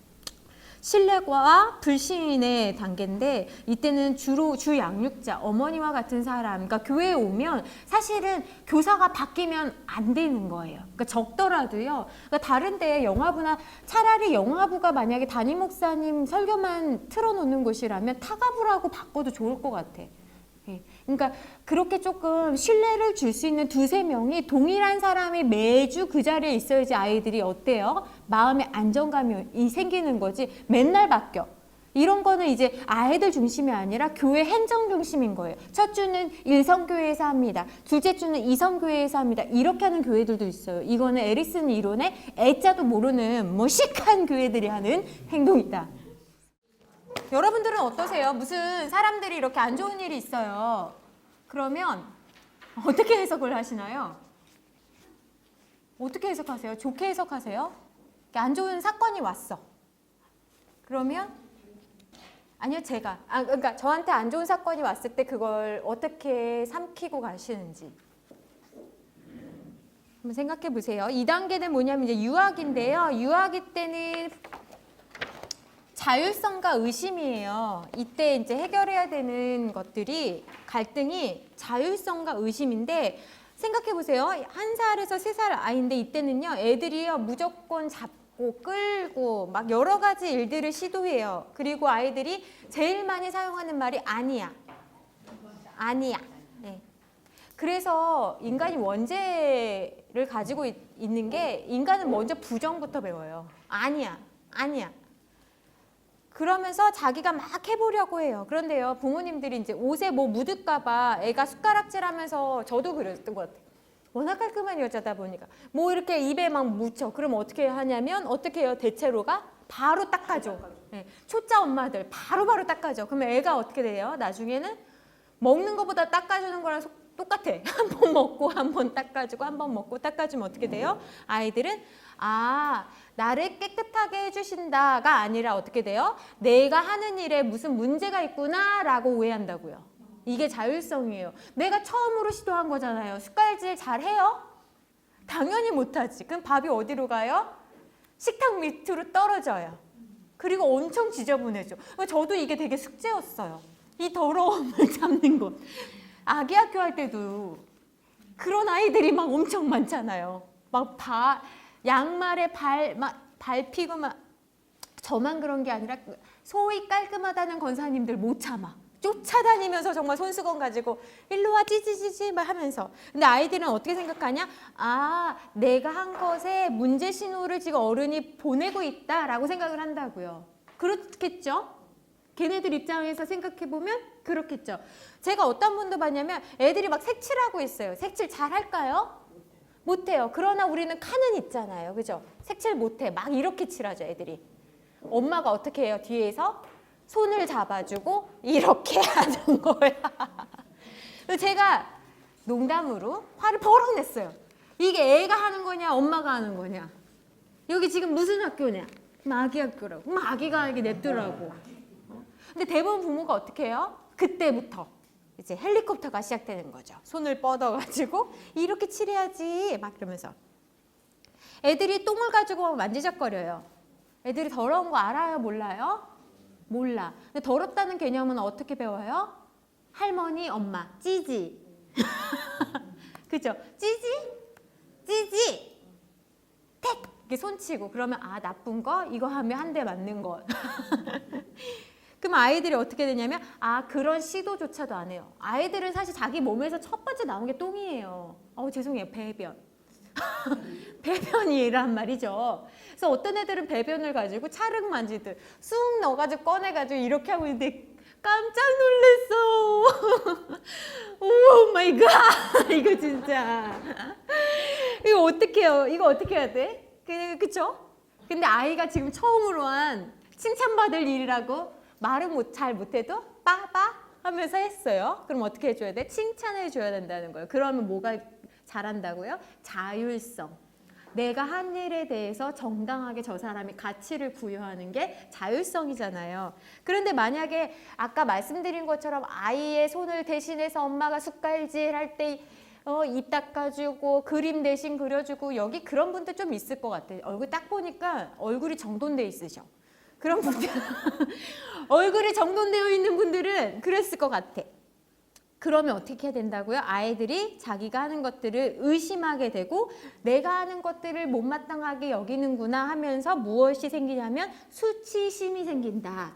신뢰와 불신의 단계인데 이때는 주로 주 양육자, 어머니와 같은 사람, 그러니까 교회에 오면 사실은 교사가 바뀌면 안 되는 거예요. 그러니까 적더라도요. 그러니까 다른 데 영화부나 차라리 영화부가 만약에 담임 목사님 설교만 틀어놓는 곳이라면 타가부라고 바꿔도 좋을 것 같아. 그러니까 그렇게 조금 신뢰를 줄 수 있는 두세 명이 동일한 사람이 매주 그 자리에 있어야지 아이들이 어때요? 마음의 안정감이 생기는 거지 맨날 바뀌어. 이런 거는 이제 아이들 중심이 아니라 교회 행정 중심인 거예요. 첫 주는 일성교회에서 합니다. 둘째 주는 이성교회에서 합니다. 이렇게 하는 교회들도 있어요. 이거는 에릭슨 이론의 애자도 모르는 무식한 교회들이 하는 행동이다. 여러분들은 어떠세요? 무슨 사람들이 이렇게 안 좋은 일이 있어요. 그러면 어떻게 해석을 하시나요? 어떻게 해석하세요? 좋게 해석하세요? 안 좋은 사건이 왔어. 그러면 아니요, 제가 그러니까 저한테 안 좋은 사건이 왔을 때 그걸 어떻게 삼키고 가시는지 한번 생각해 보세요. 2단계는 뭐냐면 이제 유학인데요. 유학일 때는 자율성과 의심이에요. 이때 이제 해결해야 되는 것들이 갈등이 자율성과 의심인데 생각해 보세요. 1살에서 3살 아이인데 이때는요. 애들이요. 무조건 잡고 끌고 막 여러 가지 일들을 시도해요. 그리고 아이들이 제일 많이 사용하는 말이 아니야. 아니야. 네. 그래서 인간이 원죄를 가지고 있는 게 인간은 먼저 부정부터 배워요. 아니야. 아니야. 그러면서 자기가 막 해보려고 해요. 그런데요, 부모님들이 이제 옷에 뭐 묻을까봐 애가 숟가락질하면서 저도 그랬던 것 같아요. 워낙 깔끔한 여자다 보니까 뭐 이렇게 입에 막 묻혀. 그럼 어떻게 하냐면 어떻게 해요? 대체로가 바로 닦아줘. 네, 초짜 엄마들 바로바로 닦아줘. 그러면 애가 어떻게 돼요? 나중에는 먹는 것보다 닦아주는 거랑 똑같아. 한 번 먹고 한 번 닦아주고 한 번 먹고 닦아주면 어떻게 돼요? 아이들은 나를 깨끗하게 해주신다가 아니라 어떻게 돼요? 내가 하는 일에 무슨 문제가 있구나 라고 오해한다고요. 이게 자율성이에요. 내가 처음으로 시도한 거잖아요. 숟갈질 잘해요? 당연히 못하지. 그럼 밥이 어디로 가요? 식탁 밑으로 떨어져요. 그리고 엄청 지저분해져. 저도 이게 되게 숙제였어요. 이 더러움을 잡는 것. 아기 학교 할 때도 그런 아이들이 막 엄청 많잖아요. 막 양말에 밟히고 막 저만 그런 게 아니라 소위 깔끔하다는 권사님들 못 참아. 쫓아다니면서 정말 손수건 가지고 일로 와 찌찌찌찌 막 하면서. 근데 아이들은 어떻게 생각하냐? 내가 한 것에 문제 신호를 지금 어른이 보내고 있다라고 생각을 한다고요. 그렇겠죠? 걔네들 입장에서 생각해보면 그렇겠죠. 제가 어떤 분도 봤냐면 애들이 막 색칠하고 있어요. 색칠 잘 할까요? 못해요. 그러나 우리는 칸은 있잖아요. 그죠? 색칠 못해. 막 이렇게 칠하죠, 애들이. 엄마가 어떻게 해요? 뒤에서 손을 잡아주고 이렇게 하는 거야. 제가 농담으로 화를 버럭 냈어요. 이게 애가 하는 거냐, 엄마가 하는 거냐. 여기 지금 무슨 학교냐? 아기 학교라고. 그럼 아기가 이게 냅두라고. 근데 대부분 부모가 어떻게 해요? 그때부터 이제 헬리콥터가 시작되는 거죠. 손을 뻗어가지고 이렇게 칠해야지 막 그러면서 애들이 똥을 가지고 만지작거려요. 애들이 더러운 거 알아요? 몰라요? 몰라. 근데 더럽다는 개념은 어떻게 배워요? 할머니, 엄마, 찌지. 그죠? 찌지. 택! 이렇게 손치고 그러면 나쁜 거 이거 하면 한 대 맞는 거. 그럼 아이들이 어떻게 되냐면 그런 시도조차도 안 해요. 아이들은 사실 자기 몸에서 첫 번째 나온 게 똥이에요. 죄송해요. 배변. 배변이란 말이죠. 그래서 어떤 애들은 배변을 가지고 찰흙 만지듯 쑥 넣어가지고 꺼내가지고 이렇게 하고 있는데 깜짝 놀랐어. 오 마이 갓. 이거 진짜. 이거 어떻게 해요? 이거 어떻게 해야 돼? 그쵸? 근데 아이가 지금 처음으로 한 칭찬받을 일이라고 말은 잘 못해도 빠빠 하면서 했어요. 그럼 어떻게 해줘야 돼? 칭찬해 줘야 된다는 거예요. 그러면 뭐가 잘한다고요? 자율성. 내가 한 일에 대해서 정당하게 저 사람이 가치를 부여하는 게 자율성이잖아요. 그런데 만약에 아까 말씀드린 것처럼 아이의 손을 대신해서 엄마가 숟갈질 할 때 입 닦아주고 그림 대신 그려주고 여기 그런 분들 좀 있을 것 같아요. 얼굴 딱 보니까 얼굴이 정돈돼 있으셔. 그런 분들 얼굴이 정돈되어 있는 분들은 그랬을 것 같아. 그러면 어떻게 해야 된다고요? 아이들이 자기가 하는 것들을 의심하게 되고 내가 하는 것들을 못마땅하게 여기는구나 하면서 무엇이 생기냐면 수치심이 생긴다.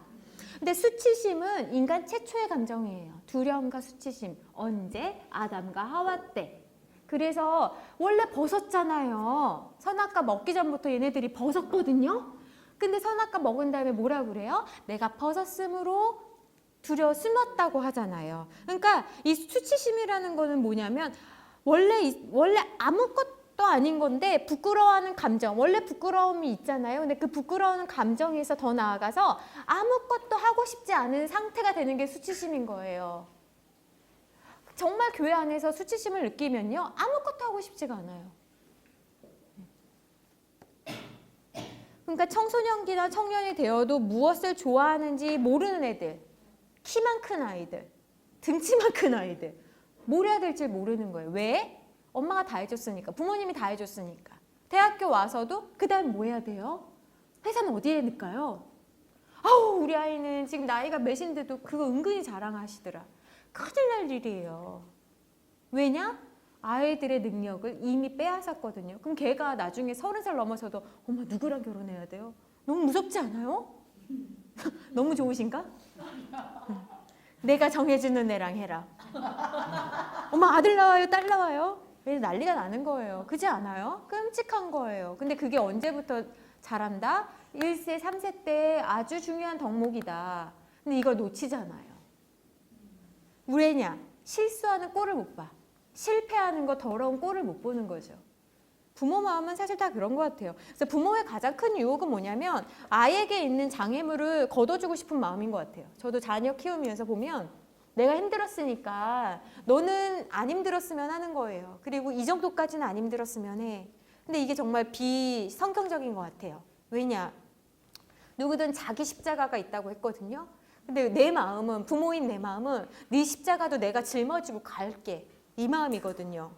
근데 수치심은 인간 최초의 감정이에요. 두려움과 수치심. 언제? 아담과 하와 때. 그래서 원래 벗었잖아요. 선악과 먹기 전부터 얘네들이 벗었거든요. 근데 선악과 먹은 다음에 뭐라 그래요? 내가 벗었으므로 두려워 숨었다고 하잖아요. 그러니까 이 수치심이라는 거는 뭐냐면 원래 아무것도 아닌 건데 부끄러워하는 감정, 원래 부끄러움이 있잖아요. 근데 그 부끄러워하는 감정에서 더 나아가서 아무것도 하고 싶지 않은 상태가 되는 게 수치심인 거예요. 정말 교회 안에서 수치심을 느끼면요, 아무것도 하고 싶지가 않아요. 그러니까 청소년기나 청년이 되어도 무엇을 좋아하는지 모르는 애들, 키만 큰 아이들, 등치만 큰 아이들, 뭘 해야 될지 모르는 거예요. 왜? 엄마가 다 해줬으니까, 부모님이 다 해줬으니까. 대학교 와서도 그 다음 뭐 해야 돼요? 회사는 어디에 넣을까요? 아우 우리 아이는 지금 나이가 몇인데도 그거 은근히 자랑하시더라. 큰일 날 일이에요. 왜냐? 아이들의 능력을 이미 빼앗았거든요. 그럼 걔가 나중에 30살 넘어서도 엄마 누구랑 결혼해야 돼요? 너무 무섭지 않아요? 너무 좋으신가? 내가 정해주는 애랑 해라. 엄마 아들 나와요? 딸 나와요? 난리가 나는 거예요. 그렇지 않아요? 끔찍한 거예요. 근데 그게 언제부터 자란다? 1세, 3세 때 아주 중요한 덕목이다. 근데 이걸 놓치잖아요. 왜냐? 실수하는 꼴을 못 봐. 실패하는 거 더러운 꼴을 못 보는 거죠. 부모 마음은 사실 다 그런 것 같아요. 그래서 부모의 가장 큰 유혹은 뭐냐면 아이에게 있는 장애물을 걷어주고 싶은 마음인 것 같아요. 저도 자녀 키우면서 보면 내가 힘들었으니까 너는 안 힘들었으면 하는 거예요. 그리고 이 정도까지는 안 힘들었으면 해. 근데 이게 정말 비성경적인 것 같아요. 왜냐? 누구든 자기 십자가가 있다고 했거든요. 근데 내 마음은, 부모인 내 마음은 네 십자가도 내가 짊어지고 갈게. 이 마음이거든요.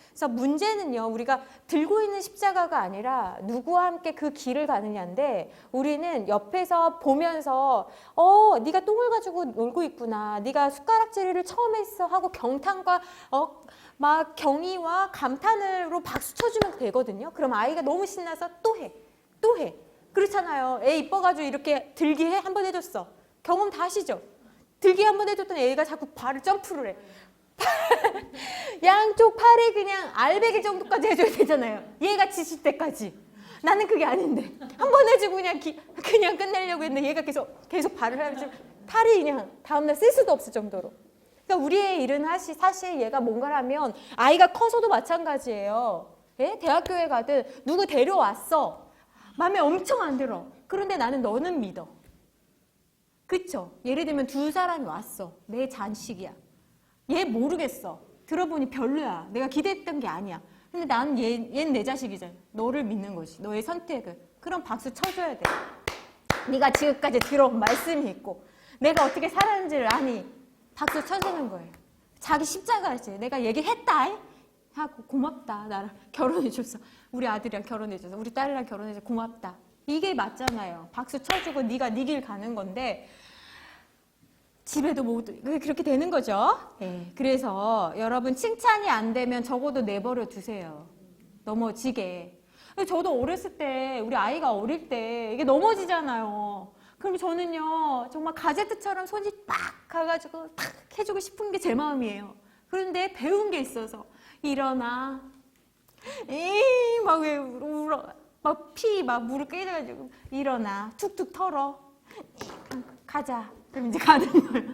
그래서 문제는요, 우리가 들고 있는 십자가가 아니라 누구와 함께 그 길을 가느냐인데 우리는 옆에서 보면서 네가 똥을 가지고 놀고 있구나. 네가 숟가락질을 처음 했어 하고 경탄과 막 경의와 감탄으로 박수 쳐주면 되거든요. 그럼 아이가 너무 신나서 또 해. 또 해. 그렇잖아요. 애 이뻐가지고 이렇게 들기 해? 한 번 해줬어. 경험 다 하시죠? 들기 한 번 해줬더니 애가 자꾸 발을 점프를 해. 양쪽 팔에 그냥 알배기 정도까지 해줘야 되잖아요. 얘가 지칠 때까지. 나는 그게 아닌데 한 번 해주고 그냥 끝내려고 했는데 얘가 계속 발을 해가지고 팔이 그냥 다음날 쓸 수도 없을 정도로. 그러니까 우리의 일은 사실 얘가 뭔가를 하면 아이가 커서도 마찬가지예요. 예? 대학교에 가든 누구 데려왔어. 마음에 엄청 안 들어. 그런데 나는 너는 믿어. 그쵸? 예를 들면 두 사람이 왔어. 내 잔식이야. 얘 모르겠어. 들어보니 별로야. 내가 기대했던 게 아니야. 근데 난 얘는 내 자식이잖아. 너를 믿는 거지. 너의 선택을. 그럼 박수 쳐줘야 돼. 네가 지금까지 들어온 말씀이 있고 내가 어떻게 살았는지를 아니. 박수 쳐주는 거예요. 자기 십자가지. 내가 얘기했다. 하고 고맙다. 나랑 결혼해줘서. 우리 아들이랑 결혼해줘서. 우리 딸이랑 결혼해줘서 고맙다. 이게 맞잖아요. 박수 쳐주고 네가 네 길 가는 건데 집에도 모두 그렇게 되는 거죠. 네. 그래서 여러분 칭찬이 안 되면 적어도 내버려 두세요. 넘어지게. 저도 어렸을 때 우리 아이가 어릴 때 이게 넘어지잖아요. 그럼 저는요 정말 가제트처럼 손이 딱 가가지고 탁 해주고 싶은 게 제 마음이에요. 그런데 배운 게 있어서 일어나 막 왜 울어 막 피 막 무릎 깨져가지고 일어나 툭툭 털어 가자. 그럼 이제 가는 거예요.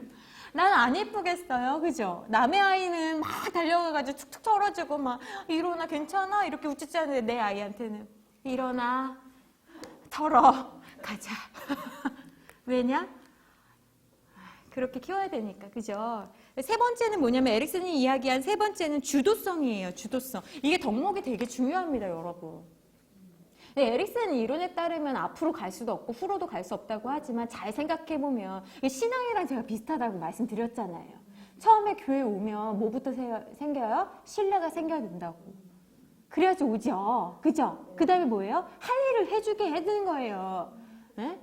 난 안 예쁘겠어요, 그죠? 남의 아이는 막 달려가가지고 툭툭 털어주고 막 일어나 괜찮아 이렇게 우쭈쭈 하는데 내 아이한테는 일어나 털어 가자. 왜냐? 그렇게 키워야 되니까, 그죠? 세 번째는 뭐냐면 에릭슨이 이야기한 세 번째는 주도성이에요. 주도성. 이게 덕목이 되게 중요합니다, 여러분. 에릭슨 이론에 따르면 앞으로 갈 수도 없고 후로도 갈 수 없다고 하지만 잘 생각해보면 신앙이랑 제가 비슷하다고 말씀드렸잖아요. 처음에 교회 오면 뭐부터 생겨요? 신뢰가 생겨야 된다고. 그래야지 오죠. 그죠? 그 다음에 뭐예요? 할 일을 해주게 해주는 거예요. 네?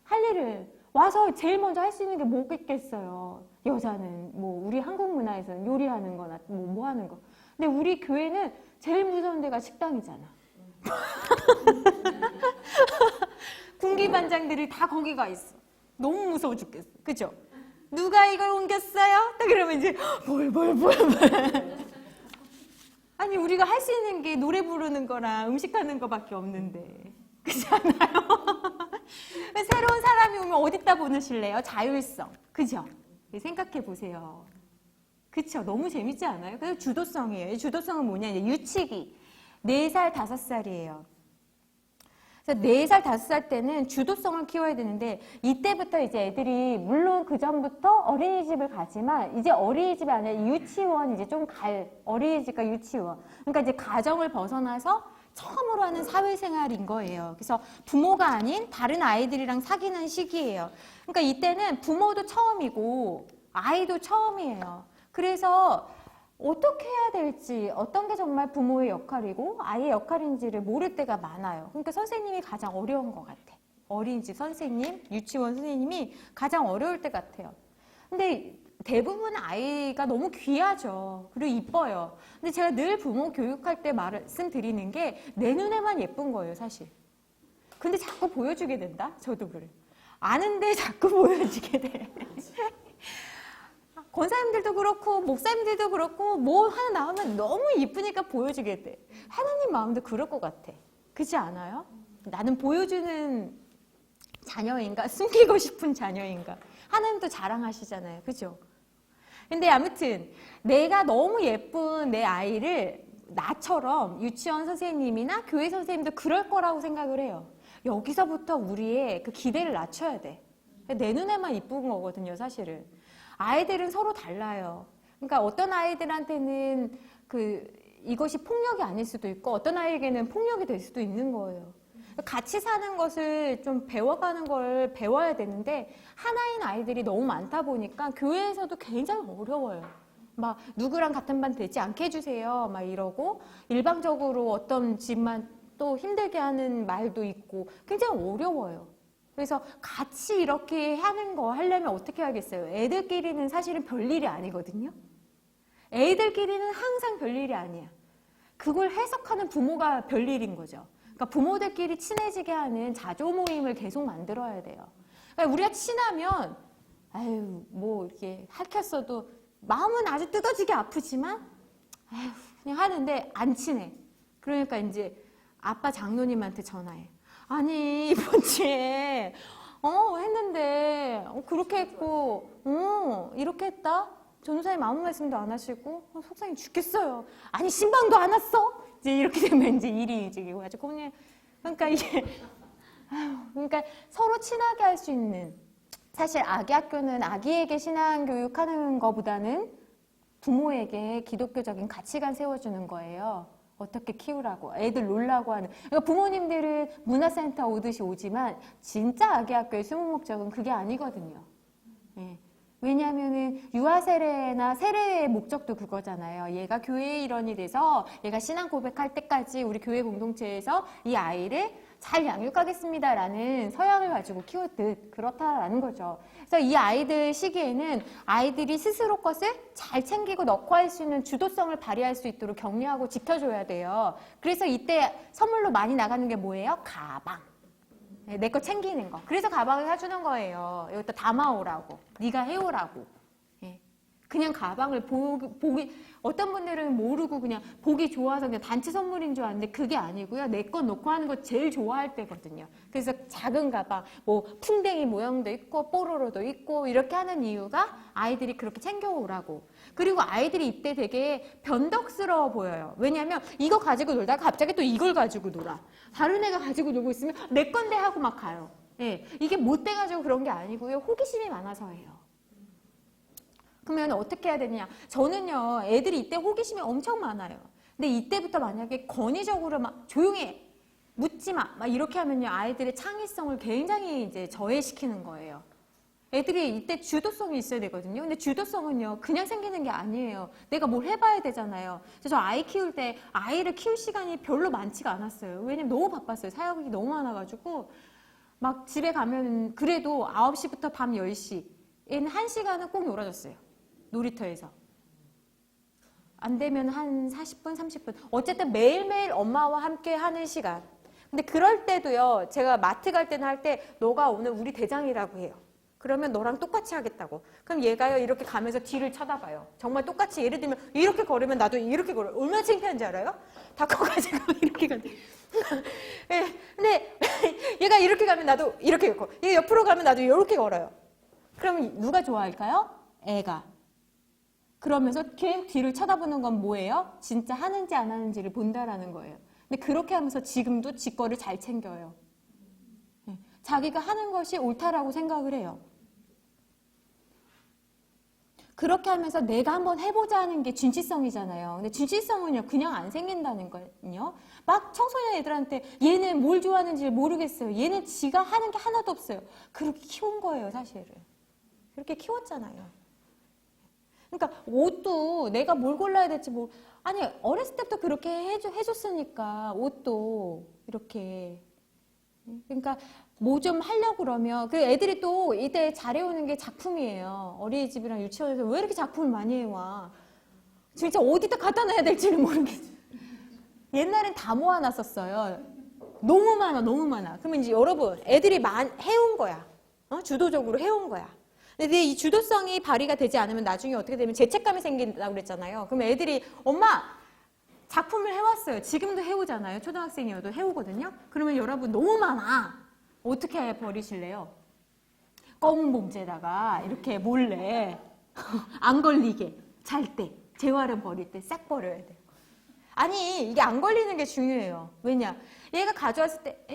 할 일을. 와서 제일 먼저 할 수 있는 게 뭐겠겠어요. 여자는 뭐 우리 한국 문화에서는 요리하는 거나 뭐 하는 거. 근데 우리 교회는 제일 무서운 데가 식당이잖아. 군기반장들이 다 거기 가 있어. 너무 무서워 죽겠어. 그죠? 누가 이걸 옮겼어요? 딱 그러면 이제 뭘. 아니 우리가 할 수 있는 게 노래 부르는 거랑 음식하는 거밖에 없는데. 그렇지 않아요? 새로운 사람이 오면 어디다 보내실래요? 자율성. 그죠? 생각해 보세요. 그쵸? 너무 재밌지 않아요? 그래서 주도성이에요. 이 주도성은 뭐냐? 이제 유치기. 4살, 5살이에요. 그래서 4살, 5살 때는 주도성을 키워야 되는데 이때부터 이제 애들이 물론 그 전부터 어린이집을 가지만 이제 어린이집이 아니라 유치원 이제 좀 어린이집과 유치원. 그러니까 이제 가정을 벗어나서 처음으로 하는 사회생활인 거예요. 그래서 부모가 아닌 다른 아이들이랑 사귀는 시기예요. 그러니까 이때는 부모도 처음이고 아이도 처음이에요. 그래서 어떻게 해야 될지, 어떤 게 정말 부모의 역할이고 아이의 역할인지를 모를 때가 많아요. 그러니까 선생님이 가장 어려운 것 같아. 어린이집 선생님, 유치원 선생님이 가장 어려울 때 같아요. 근데 대부분 아이가 너무 귀하죠. 그리고 이뻐요. 근데 제가 늘 부모 교육할 때 말씀드리는 게 내 눈에만 예쁜 거예요, 사실. 근데 자꾸 보여주게 된다? 저도 그래. 아는데 자꾸 보여주게 돼. 권사님들도 그렇고 목사님들도 그렇고 뭐 하나 나오면 너무 이쁘니까 보여주게 돼. 하나님 마음도 그럴 것 같아. 그렇지 않아요? 나는 보여주는 자녀인가? 숨기고 싶은 자녀인가? 하나님도 자랑하시잖아요. 그죠? 근데 아무튼 내가 너무 예쁜 내 아이를 나처럼 유치원 선생님이나 교회 선생님도 그럴 거라고 생각을 해요. 여기서부터 우리의 그 기대를 낮춰야 돼. 내 눈에만 이쁜 거거든요, 사실은. 아이들은 서로 달라요. 그러니까 어떤 아이들한테는 이것이 폭력이 아닐 수도 있고 어떤 아이에게는 폭력이 될 수도 있는 거예요. 같이 사는 것을 좀 배워가는 걸 배워야 되는데 하나인 아이들이 너무 많다 보니까 교회에서도 굉장히 어려워요. 막 누구랑 같은 반 되지 않게 해주세요. 막 이러고 일방적으로 어떤 집만 또 힘들게 하는 말도 있고 굉장히 어려워요. 그래서 같이 이렇게 하는 거 하려면 어떻게 하겠어요? 애들끼리는 사실은 별일이 아니거든요. 애들끼리는 항상 별일이 아니야. 그걸 해석하는 부모가 별일인 거죠. 그러니까 부모들끼리 친해지게 하는 자조 모임을 계속 만들어야 돼요. 그러니까 우리가 친하면 아유 뭐 이렇게 핥혔어도 마음은 아주 뜯어지게 아프지만 아유 그냥 하는데 안 친해. 그러니까 이제 아빠 장로님한테 전화해. 아니 이번 주에 했는데 그렇게 했고 이렇게 했다. 전도사님 아무 말씀도 안 하시고 속상해 죽겠어요. 아니 신방도 안 왔어. 이제 이렇게 되면 이제 일이 이제 가지고 그러니까 이게 그러니까 서로 친하게 할 수 있는 사실 아기 학교는 아기에게 신앙 교육하는 것보다는 부모에게 기독교적인 가치관 세워주는 거예요. 어떻게 키우라고 애들 놀라고 하는 그러니까 부모님들은 문화센터 오듯이 오지만 진짜 아기 학교의 숨은 목적은 그게 아니거든요. 예. 왜냐하면은 유아 세례나 세례의 목적도 그거잖아요. 얘가 교회의 일원이 돼서 얘가 신앙 고백할 때까지 우리 교회 공동체에서 이 아이를 잘 양육하겠습니다라는 서양을 가지고 키우듯 그렇다라는 거죠. 그래서 이 아이들 시기에는 아이들이 스스로 것을 잘 챙기고 넣고 할 수 있는 주도성을 발휘할 수 있도록 격려하고 지켜줘야 돼요. 그래서 이때 선물로 많이 나가는 게 뭐예요? 가방. 내 거 챙기는 거. 그래서 가방을 사주는 거예요. 여기다 담아오라고. 네가 해오라고. 예. 그냥 가방을 보기 어떤 분들은 모르고 그냥 보기 좋아서 그냥 단체 선물인 줄 아는데 그게 아니고요. 내 건 놓고 하는 거 제일 좋아할 때거든요. 그래서 작은 가방, 뭐 풍뎅이 모양도 있고 뽀로로도 있고 이렇게 하는 이유가 아이들이 그렇게 챙겨오라고. 그리고 아이들이 이때 되게 변덕스러워 보여요. 왜냐하면 이거 가지고 놀다가 갑자기 또 이걸 가지고 놀아. 다른 애가 가지고 놀고 있으면 내 건데 하고 막 가요. 예, 이게 못 돼가지고 그런 게 아니고요. 호기심이 많아서예요. 그러면 어떻게 해야 되냐? 저는요, 애들이 이때 호기심이 엄청 많아요. 근데 이때부터 만약에 권위적으로 막 조용해, 묻지 마, 막 이렇게 하면요, 아이들의 창의성을 굉장히 이제 저해시키는 거예요. 애들이 이때 주도성이 있어야 되거든요. 근데 주도성은요, 그냥 생기는 게 아니에요. 내가 뭘 해봐야 되잖아요. 그래서 저 아이 키울 때 아이를 키울 시간이 별로 많지가 않았어요. 왜냐면 너무 바빴어요. 사역이 너무 많아가지고. 막 집에 가면 그래도 9시부터 밤 10시. 얘는 1시간은 꼭 놀아줬어요. 놀이터에서. 안 되면 한 40분, 30분. 어쨌든 매일매일 엄마와 함께 하는 시간. 근데 그럴 때도요, 제가 마트 갈 때는 할 때, 너가 오늘 우리 대장이라고 해요. 그러면 너랑 똑같이 하겠다고. 그럼 얘가요, 이렇게 가면서 뒤를 쳐다봐요. 정말 똑같이, 예를 들면, 이렇게 걸으면 나도 이렇게 걸어요. 얼마나 창피한지 알아요? 다 커가지고 이렇게 가는. 네, 근데 얘가 이렇게 가면 나도 이렇게 걷고, 얘 옆으로 가면 나도 이렇게 걸어요. 그럼 누가 좋아할까요? 애가. 그러면서 계속 뒤를 쳐다보는 건 뭐예요? 진짜 하는지 안 하는지를 본다라는 거예요. 근데 그렇게 하면서 지금도 지 거를 잘 챙겨요. 네. 자기가 하는 것이 옳다라고 생각을 해요. 그렇게 하면서 내가 한번 해보자 하는 게 진취성이잖아요. 근데 진취성은요, 그냥 안 생긴다는 거요. 막 청소년 애들한테 얘는 뭘 좋아하는지 모르겠어요. 얘는 지가 하는 게 하나도 없어요. 그렇게 키운 거예요, 사실은. 그렇게 키웠잖아요. 그러니까 옷도 내가 뭘 골라야 될지 아니 어렸을 때부터 그렇게 해줬으니까 옷도 이렇게 그러니까 뭐 좀 하려고 그러면 그 애들이 또 이때 잘해오는 게 작품이에요. 어린이집이랑 유치원에서 왜 이렇게 작품을 많이 해와. 진짜 어디다 갖다 놔야 될지는 모르겠어요. 옛날엔 다 모아놨었어요. 너무 많아 너무 많아. 그러면 이제 여러분 애들이 해온 거야. 주도적으로 해온 거야. 근데 이 주도성이 발휘가 되지 않으면 나중에 어떻게 되면 죄책감이 생긴다고 그랬잖아요. 그럼 애들이 엄마 작품을 해왔어요. 지금도 해오잖아요. 초등학생이어도 해오거든요. 그러면 여러분 너무 많아. 어떻게 버리실래요? 검은 봉지에다가 이렇게 몰래 안 걸리게 잘 때, 재활용 버릴 때 싹 버려야 돼요. 아니 이게 안 걸리는 게 중요해요. 왜냐? 얘가 가져왔을 때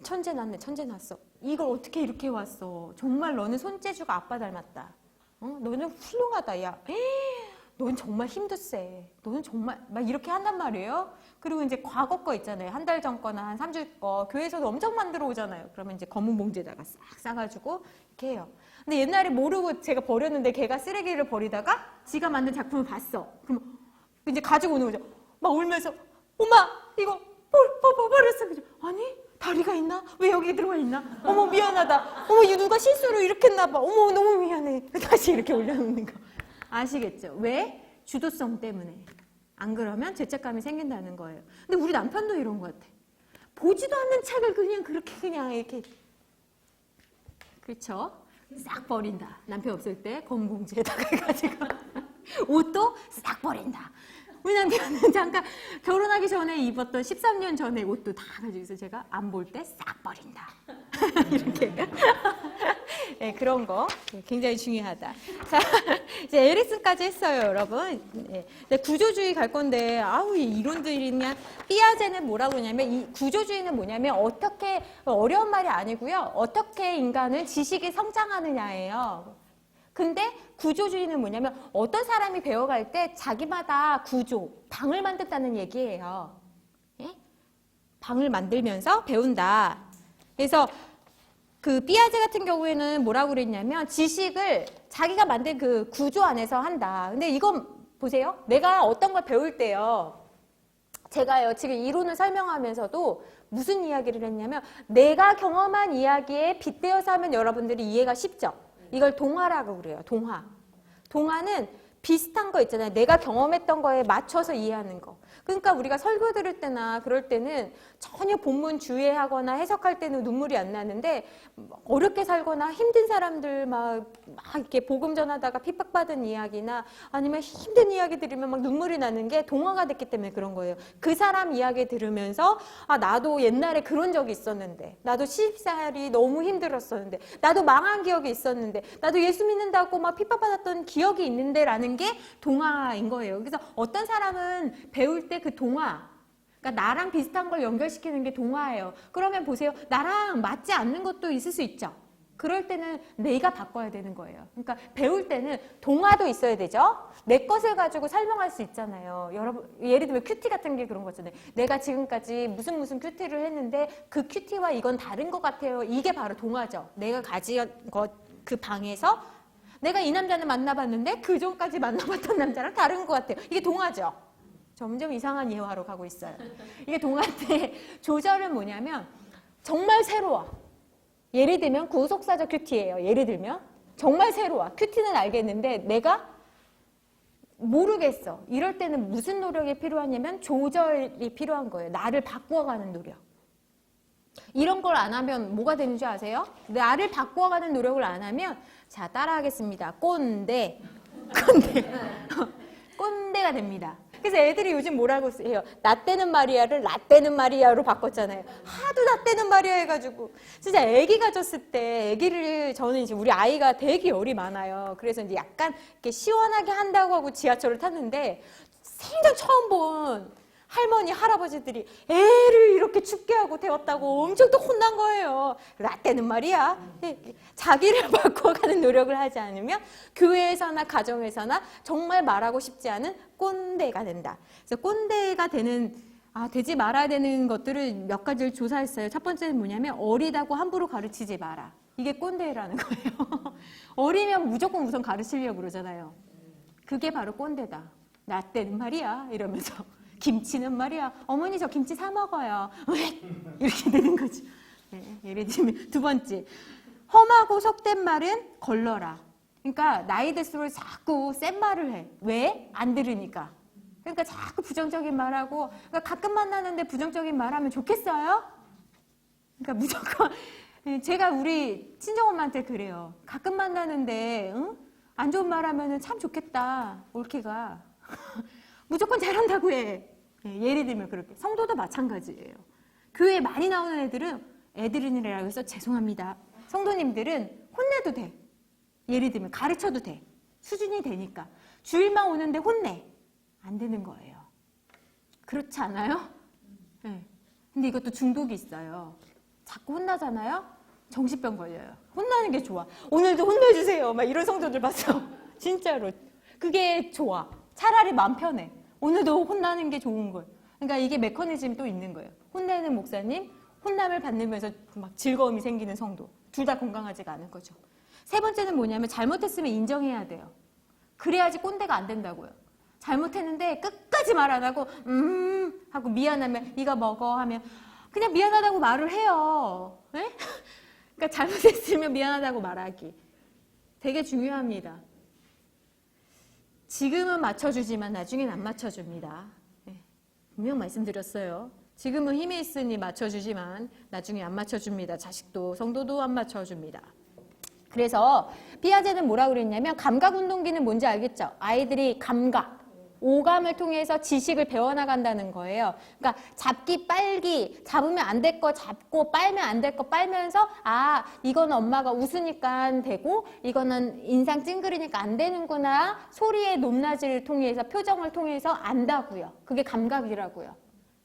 천재 났네, 천재 났어. 이걸 어떻게 이렇게 해왔어? 정말 너는 손재주가 아빠 닮았다. 너는 훌륭하다, 야. 넌 정말 힘도 세. 너는 정말 막 이렇게 한단 말이에요. 그리고 이제 과거 거 있잖아요. 한 달 전 거나 한 3주 거 교회에서도 엄청 만들어 오잖아요. 그러면 이제 검은 봉지에다가 싹 싸가지고 이렇게 해요. 근데 옛날에 모르고 제가 버렸는데 걔가 쓰레기를 버리다가 지가 만든 작품을 봤어. 그럼 이제 가지고 오는 거죠. 막 울면서 엄마 이거 버렸어. 그죠? 아니 다리가 있나? 왜 여기 들어와 있나? 어머 미안하다. 어머 이거 누가 실수로 이렇게 했나 봐. 어머 너무 미안해. 다시 이렇게 올려놓는 거. 아시겠죠? 왜? 주도성 때문에. 안 그러면 죄책감이 생긴다는 거예요. 근데 우리 남편도 이런 것 같아. 보지도 않는 책을 그냥 그렇게 그냥 이렇게 그렇죠? 싹 버린다. 남편 없을 때 검은 봉지에다가 해가지고 옷도 싹 버린다. 우리 남편은 잠깐 결혼하기 전에 입었던 13년 전에 옷도 다 가지고 있어요. 제가 안 볼 때 싹 버린다. 이렇게. 네, 그런 거 굉장히 중요하다. 자, 이제 에릭슨까지 했어요, 여러분. 네, 구조주의 갈 건데, 아우, 이 이론들이 그냥, 삐아제는 뭐라고 하냐면, 이 구조주의는 뭐냐면, 어떻게, 어려운 말이 아니고요. 어떻게 인간은 지식이 성장하느냐예요. 근데 구조주의는 뭐냐면 어떤 사람이 배워갈 때 자기마다 구조, 방을 만든다는 얘기예요. 예? 방을 만들면서 배운다. 그래서 그 삐아제 같은 경우에는 뭐라고 그랬냐면 지식을 자기가 만든 그 구조 안에서 한다. 근데 이건 보세요. 내가 어떤 걸 배울 때요. 제가요 지금 이론을 설명하면서도 무슨 이야기를 했냐면 내가 경험한 이야기에 빗대어서 하면 여러분들이 이해가 쉽죠. 이걸 동화라고 그래요. 동화. 동화는 비슷한 거 있잖아요. 내가 경험했던 거에 맞춰서 이해하는 거. 그러니까 우리가 설교 들을 때나 그럴 때는 전혀 본문 주의하거나 해석할 때는 눈물이 안 나는데 어렵게 살거나 힘든 사람들 막 이렇게 복음 전하다가 핍박받은 이야기나 아니면 힘든 이야기 들으면 막 눈물이 나는 게 동화가 됐기 때문에 그런 거예요. 그 사람 이야기 들으면서 아, 나도 옛날에 그런 적이 있었는데, 나도 시집살이 너무 힘들었었는데, 나도 망한 기억이 있었는데, 나도 예수 믿는다고 막 핍박받았던 기억이 있는데 라는 게 동화인 거예요. 그래서 어떤 사람은 배울 때 그 동화, 그러니까 나랑 비슷한 걸 연결시키는 게 동화예요. 그러면 보세요. 나랑 맞지 않는 것도 있을 수 있죠. 그럴 때는 내가 바꿔야 되는 거예요. 그러니까 배울 때는 동화도 있어야 되죠. 내 것을 가지고 설명할 수 있잖아요. 여러분, 예를 들면 큐티 같은 게 그런 거잖아요. 내가 지금까지 무슨 큐티를 했는데 그 큐티와 이건 다른 것 같아요. 이게 바로 동화죠. 내가 가진 것, 그 방에서 내가 이 남자는 만나봤는데 그 전까지 만나봤던 남자랑 다른 것 같아요. 이게 동화죠. 점점 이상한 예화로 가고 있어요. 이게 동화인데 조절은 뭐냐면 정말 새로워. 예를 들면 구속사적 큐티예요. 예를 들면 정말 새로워. 큐티는 알겠는데 내가 모르겠어. 이럴 때는 무슨 노력이 필요하냐면 조절이 필요한 거예요. 나를 바꾸어가는 노력. 이런 걸 안 하면 뭐가 되는 줄 아세요? 나를 바꾸어가는 노력을 안 하면 자 따라하겠습니다. 꼰대. 꼰대가 됩니다. 그래서 애들이 요즘 뭐라고 해요? 나 때는 마리아를 라떼는 마리아로 바꿨잖아요. 하도 나 때는 마리아 해가지고 진짜 애기 가졌을 때 애기를 저는 이제 우리 아이가 되게 열이 많아요. 그래서 이제 약간 이렇게 시원하게 한다고 하고 지하철을 탔는데 생전 처음 본 할머니, 할아버지들이 애를 이렇게 춥게 하고 태웠다고 엄청 또 혼난 거예요. 라떼는 말이야. 자기를 바꿔가는 노력을 하지 않으면 교회에서나 가정에서나 정말 말하고 싶지 않은 꼰대가 된다. 그래서 꼰대가 되지 말아야 되는 것들을 몇 가지를 조사했어요. 첫 번째는 뭐냐면 어리다고 함부로 가르치지 마라. 이게 꼰대라는 거예요. 어리면 무조건 우선 가르치려고 그러잖아요. 그게 바로 꼰대다. 라떼는 말이야. 이러면서. 김치는 말이야. 어머니 저 김치 사 먹어요. 이렇게 되는 거죠. 네, 예를 들면 두 번째. 험하고 속된 말은 걸러라. 그러니까 나이 들수록 자꾸 센 말을 해. 왜? 안 들으니까. 그러니까 자꾸 부정적인 말하고 그러니까 가끔 만나는데 부정적인 말하면 좋겠어요? 그러니까 무조건 제가 우리 친정엄마한테 그래요. 가끔 만나는데 응? 안 좋은 말하면 참 좋겠다. 올케가. 무조건 잘한다고 해. 예를 들면 그렇게. 성도도 마찬가지예요. 교회에 많이 나오는 애들이라고 해서 죄송합니다. 성도님들은 혼내도 돼. 예를 들면 가르쳐도 돼. 수준이 되니까. 주일만 오는데 혼내. 안 되는 거예요. 그렇지 않아요? 네. 근데 이것도 중독이 있어요. 자꾸 혼나잖아요? 정신병 걸려요. 혼나는 게 좋아. 오늘도 혼내주세요. 막 이런 성도들 봤어. 진짜로. 그게 좋아. 차라리 마음 편해. 오늘도 혼나는 게 좋은 거예요. 그러니까 이게 메커니즘이 또 있는 거예요. 혼내는 목사님, 혼남을 받으면서 막 즐거움이 생기는 성도. 둘 다 건강하지가 않은 거죠. 세 번째는 뭐냐면 잘못했으면 인정해야 돼요. 그래야지 꼰대가 안 된다고요. 잘못했는데 끝까지 말 안 하고 하고 미안하면 이거 먹어 하면 그냥 미안하다고 말을 해요. 네? 그러니까 잘못했으면 미안하다고 말하기. 되게 중요합니다. 지금은 맞춰주지만 나중엔 안 맞춰줍니다. 네, 분명 말씀드렸어요. 지금은 힘이 있으니 맞춰주지만 나중에 안 맞춰줍니다. 자식도 성도도 안 맞춰줍니다. 그래서 피아제는 뭐라고 그랬냐면 감각운동기는 뭔지 알겠죠? 아이들이 감각, 오감을 통해서 지식을 배워나간다는 거예요. 그러니까 잡기, 빨기, 잡으면 안 될 거 잡고 빨면 안 될 거 빨면서 아, 이건 엄마가 웃으니까 되고 이거는 인상 찡그리니까 안 되는구나. 소리의 높낮이를 통해서 표정을 통해서 안다고요. 그게 감각이라고요.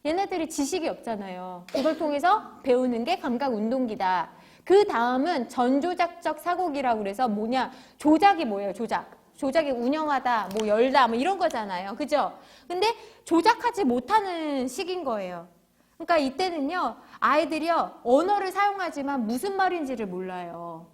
얘네들이 지식이 없잖아요. 그걸 통해서 배우는 게 감각운동기다. 그 다음은 전조작적 사고기라고 그래서 뭐냐? 조작이 뭐예요? 조작이 운영하다, 뭐 열다, 뭐 이런 거잖아요. 그죠? 근데 조작하지 못하는 시기인 거예요. 그러니까 이때는요, 아이들이요, 언어를 사용하지만 무슨 말인지를 몰라요.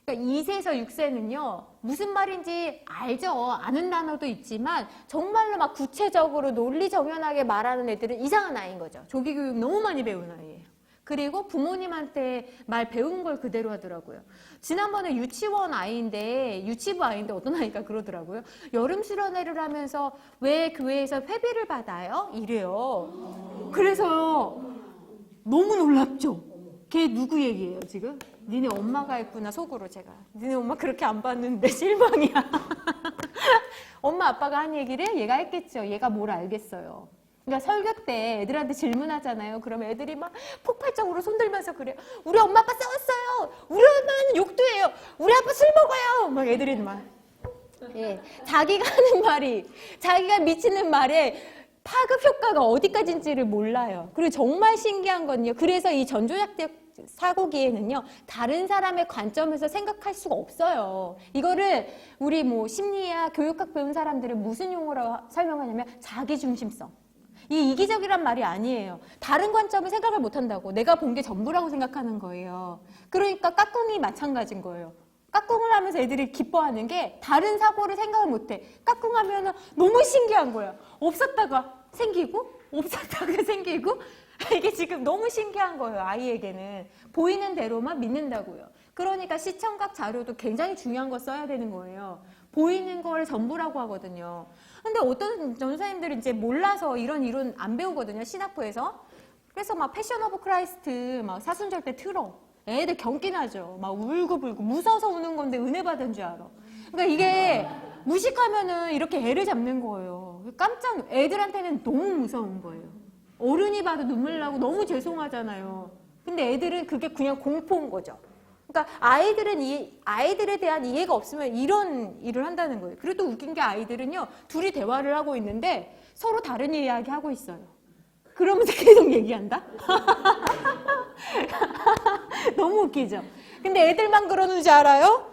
그러니까 2세에서 6세는요, 무슨 말인지 알죠. 아는 단어도 있지만 정말로 막 구체적으로 논리정연하게 말하는 애들은 이상한 아이인 거죠. 조기교육 너무 많이 배운 아이예요. 그리고 부모님한테 말 배운 걸 그대로 하더라고요. 지난번에 유치원 아이인데, 유치부 아이인데 어떤 아이가 그러더라고요. 여름 수련회를 하면서 왜 교회에서 회비를 받아요? 이래요. 그래서 너무 놀랍죠? 걔 누구 얘기예요, 지금? 니네 엄마가 했구나, 속으로 제가. 니네 엄마 그렇게 안 봤는데 실망이야. 엄마 아빠가 한 얘기를 얘가 했겠죠. 얘가 뭘 알겠어요. 그러니까 설교 때 애들한테 질문하잖아요. 그러면 애들이 막 폭발적으로 손들면서 그래요. 우리 엄마 아빠 싸웠어요. 우리 엄마는 욕도 해요. 우리 아빠 술 먹어요. 막 애들이 막. 예, 자기가 하는 말이, 자기가 미치는 말에 파급 효과가 어디까지인지를 몰라요. 그리고 정말 신기한 건요. 그래서 이 전조작적 사고기에는요, 다른 사람의 관점에서 생각할 수가 없어요. 이거를 우리 뭐 심리학, 교육학 배운 사람들은 무슨 용어로 설명하냐면 자기중심성. 이 이기적이란 말이 아니에요. 다른 관점을 생각을 못한다고. 내가 본 게 전부라고 생각하는 거예요. 그러니까 까꿍이 마찬가지인 거예요. 까꿍을 하면서 애들이 기뻐하는 게 다른 사고를 생각을 못해. 까꿍하면 너무 신기한 거야. 없었다가 생기고 없었다가 생기고 이게 지금 너무 신기한 거예요. 아이에게는. 보이는 대로만 믿는다고요. 그러니까 시청각 자료도 굉장히 중요한 거 써야 되는 거예요. 보이는 걸 전부라고 하거든요. 근데 어떤 전도사님들은 이제 몰라서 이런 이론 안 배우거든요. 신학부에서. 그래서 막 패션 오브 크라이스트 막 사순절 때 틀어. 애들 경기나죠. 막 울고불고 무서워서 우는 건데 은혜 받은 줄 알아. 그러니까 이게 무식하면은 이렇게 애를 잡는 거예요. 깜짝 애들한테는 너무 무서운 거예요. 어른이 봐도 눈물 나고 너무 죄송하잖아요. 근데 애들은 그게 그냥 공포인 거죠. 그러니까 아이들은 아이들에 대한 이해가 없으면 이런 일을 한다는 거예요. 그리고 또 웃긴 게 아이들은요, 둘이 대화를 하고 있는데 서로 다른 이야기 하고 있어요. 그러면서 계속 얘기한다? 너무 웃기죠? 근데 애들만 그러는 줄 알아요?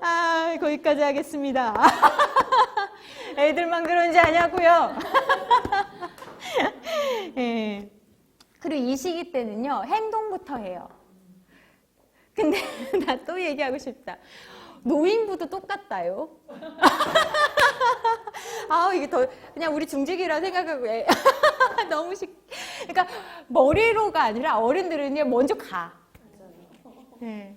아, 거기까지 하겠습니다. 애들만 그런지 아냐고요? 예. 그리고 이 시기 때는요, 행동부터 해요. 근데 나 또 얘기하고 싶다. 노인부도 똑같다요. 아, 이게 더 그냥 우리 중직이라 생각하고 너무 그러니까 머리로가 아니라 어른들은요 먼저 가. 네.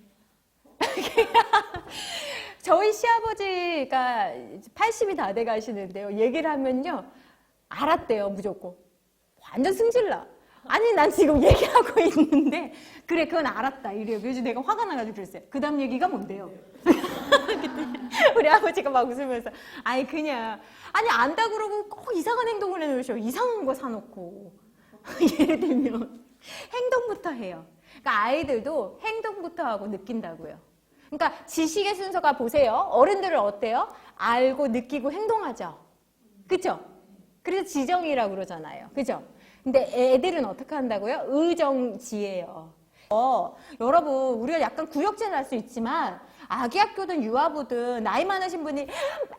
저희 시아버지가 80이 다 돼 가시는데요. 얘기를 하면요. 알았대요, 무조건. 완전 승질나. 아니, 난 지금 얘기하고 있는데, 그래, 그건 알았다. 이래요. 그래서 내가 화가 나가지고 그랬어요. 그 다음 얘기가 뭔데요? 그때 우리 아버지가 막 웃으면서, 아니, 그냥, 아니, 안다 그러고 꼭 이상한 행동을 해놓으셔. 이상한 거 사놓고. 예를 들면, 행동부터 해요. 그러니까 아이들도 행동부터 하고 느낀다고요. 그러니까 지식의 순서가 보세요. 어른들은 어때요? 알고 느끼고 행동하죠. 그죠? 그래서 지정이라고 그러잖아요. 그죠? 근데 애들은 어떻게 한다고요? 의정지예요. 여러분, 우리가 약간 구역질 할 수 있지만 아기 학교든 유아부든 나이 많으신 분이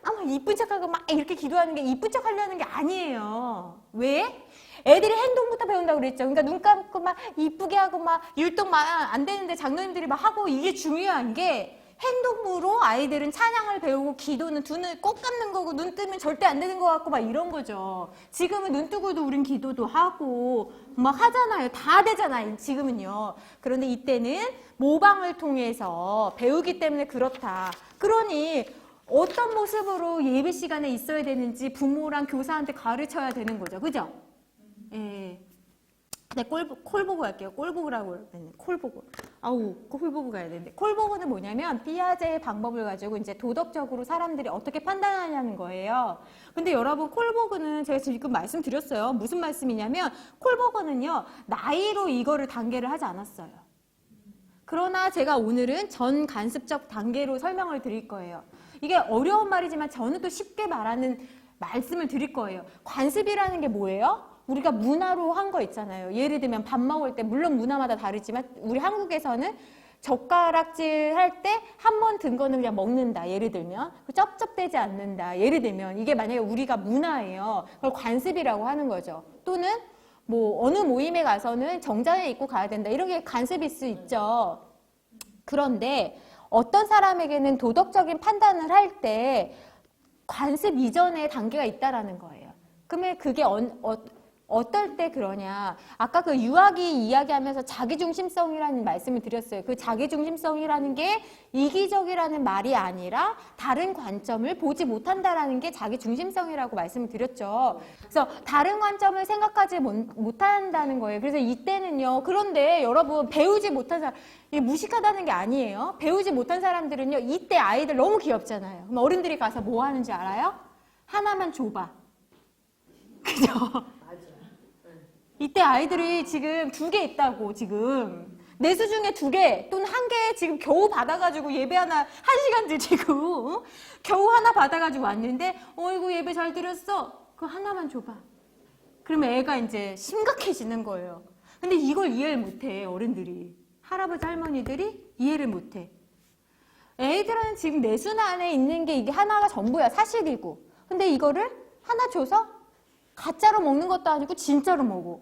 막 이쁜 척하고 막 이렇게 기도하는 게 이쁜 척 하려는 게 아니에요. 왜? 애들이 행동부터 배운다고 그랬죠. 그러니까 눈 감고 막 이쁘게 하고 막 율동 막 안 되는데 장로님들이 막 하고, 이게 중요한 게 행동으로 아이들은 찬양을 배우고 기도는 두 눈을 꼭 감는 거고 눈 뜨면 절대 안 되는 것 같고 막 이런 거죠. 지금은 눈 뜨고도 우린 기도도 하고 막 하잖아요. 다 되잖아요. 지금은요. 그런데 이때는 모방을 통해서 배우기 때문에 그렇다. 그러니 어떤 모습으로 예배 시간에 있어야 되는지 부모랑 교사한테 가르쳐야 되는 거죠. 그죠? 예. 네, 콜보그 갈게요. 콜보그라고 했네. 콜보그. 아우, 콜보그 가야 되는데. 콜보그는 뭐냐면, 피아제의 방법을 가지고 이제 도덕적으로 사람들이 어떻게 판단하냐는 거예요. 근데 여러분, 콜보그는 제가 지금 말씀드렸어요. 무슨 말씀이냐면, 콜보그는요, 나이로 이거를 단계를 하지 않았어요. 그러나 제가 오늘은 전 간습적 단계로 설명을 드릴 거예요. 이게 어려운 말이지만 저는 또 쉽게 말하는 말씀을 드릴 거예요. 관습이라는 게 뭐예요? 우리가 문화로 한 거 있잖아요. 예를 들면 밥 먹을 때, 물론 문화마다 다르지만 우리 한국에서는 젓가락질 할 때 한 번 든 거는 그냥 먹는다. 예를 들면 쩝쩝대지 않는다. 예를 들면 이게 만약에 우리가 문화예요. 그걸 관습이라고 하는 거죠. 또는 뭐 어느 모임에 가서는 정장을 입고 가야 된다. 이런 게 관습일 수 있죠. 그런데 어떤 사람에게는 도덕적인 판단을 할 때 관습 이전의 단계가 있다라는 거예요. 그러면 그게 어떨 때 그러냐. 아까 그 유아기 이야기하면서 자기중심성이라는 말씀을 드렸어요. 그 자기중심성이라는 게 이기적이라는 말이 아니라 다른 관점을 보지 못한다라는 게 자기중심성이라고 말씀을 드렸죠. 그래서 다른 관점을 생각하지 못한다는 거예요. 그래서 이때는요. 그런데 여러분 배우지 못한 사람, 이게 무식하다는 게 아니에요. 배우지 못한 사람들은요. 이때 아이들 너무 귀엽잖아요. 그럼 어른들이 가서 뭐 하는지 알아요? 하나만 줘봐. 그죠? 이때 아이들이 지금 2개 있다고 지금 내수 중에 2개 또는 1개 지금 겨우 받아가지고 예배 하나 1시간 드리고 겨우 하나 받아가지고 왔는데 어이구 예배 잘 드렸어. 그거 하나만 줘봐. 그러면 애가 이제 심각해지는 거예요. 근데 이걸 이해를 못해 어른들이. 할아버지 할머니들이 이해를 못해. 애들은 지금 내순 안에 있는 게 이게 하나가 전부야. 사실이고. 근데 이거를 하나 줘서 가짜로 먹는 것도 아니고 진짜로 먹어.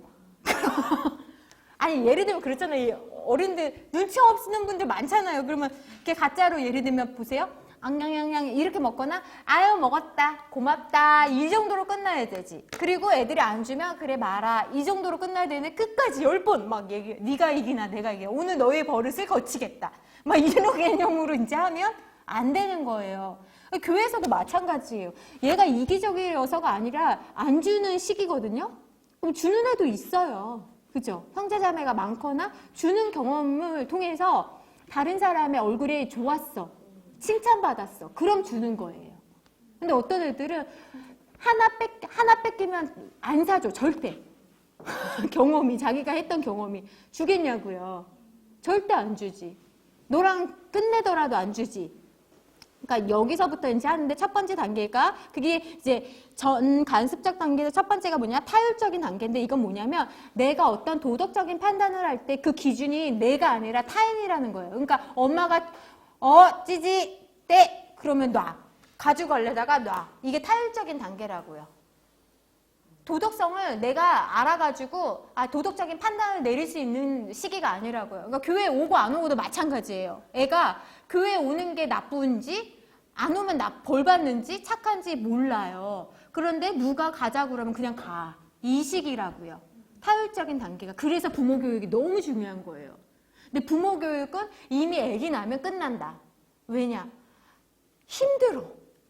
아니 예를 들면 그렇잖아요. 어른들 눈치 없는 분들 많잖아요. 그러면 이렇게 가짜로 예를 들면 보세요. 앙냥냥냥 이렇게 먹거나 아유 먹었다 고맙다 이 정도로 끝나야 되지. 그리고 애들이 안 주면 그래 마라 이 정도로 끝나야 되는데 끝까지 10번 막 얘기해. 네가 이기나 내가 이기나 오늘 너의 버릇을 거치겠다. 막 이런 개념으로 이제 하면 안 되는 거예요. 교회에서도 마찬가지예요. 얘가 이기적이어서가 아니라 안 주는 시기거든요. 그럼 주는 애도 있어요. 그죠? 형제자매가 많거나 주는 경험을 통해서 다른 사람의 얼굴이 좋았어. 칭찬받았어. 그럼 주는 거예요. 근데 어떤 애들은 하나 뺏기면 안 사줘. 절대. 경험이, 자기가 했던 경험이. 주겠냐고요. 절대 안 주지. 너랑 끝내더라도 안 주지. 그러니까 여기서부터 이제 하는데 첫 번째 단계가 그게 이제 전 간습적 단계에서 첫 번째가 뭐냐 타율적인 단계인데 이건 뭐냐면 내가 어떤 도덕적인 판단을 할 때 그 기준이 내가 아니라 타인이라는 거예요. 그러니까 엄마가 찌지 떼 그러면 놔 가지고 갈래다가 놔 이게 타율적인 단계라고요. 도덕성을 내가 알아가지고 도덕적인 판단을 내릴 수 있는 시기가 아니라고요. 그러니까 교회 오고 안 오고도 마찬가지예요. 애가 교회 오는 게 나쁜지 안 오면 벌 받는지 착한지 몰라요. 그런데 누가 가자고 그러면 그냥 가. 이 시기라고요. 타율적인 단계가. 그래서 부모 교육이 너무 중요한 거예요. 근데 부모 교육은 이미 애기 나면 끝난다. 왜냐? 힘들어.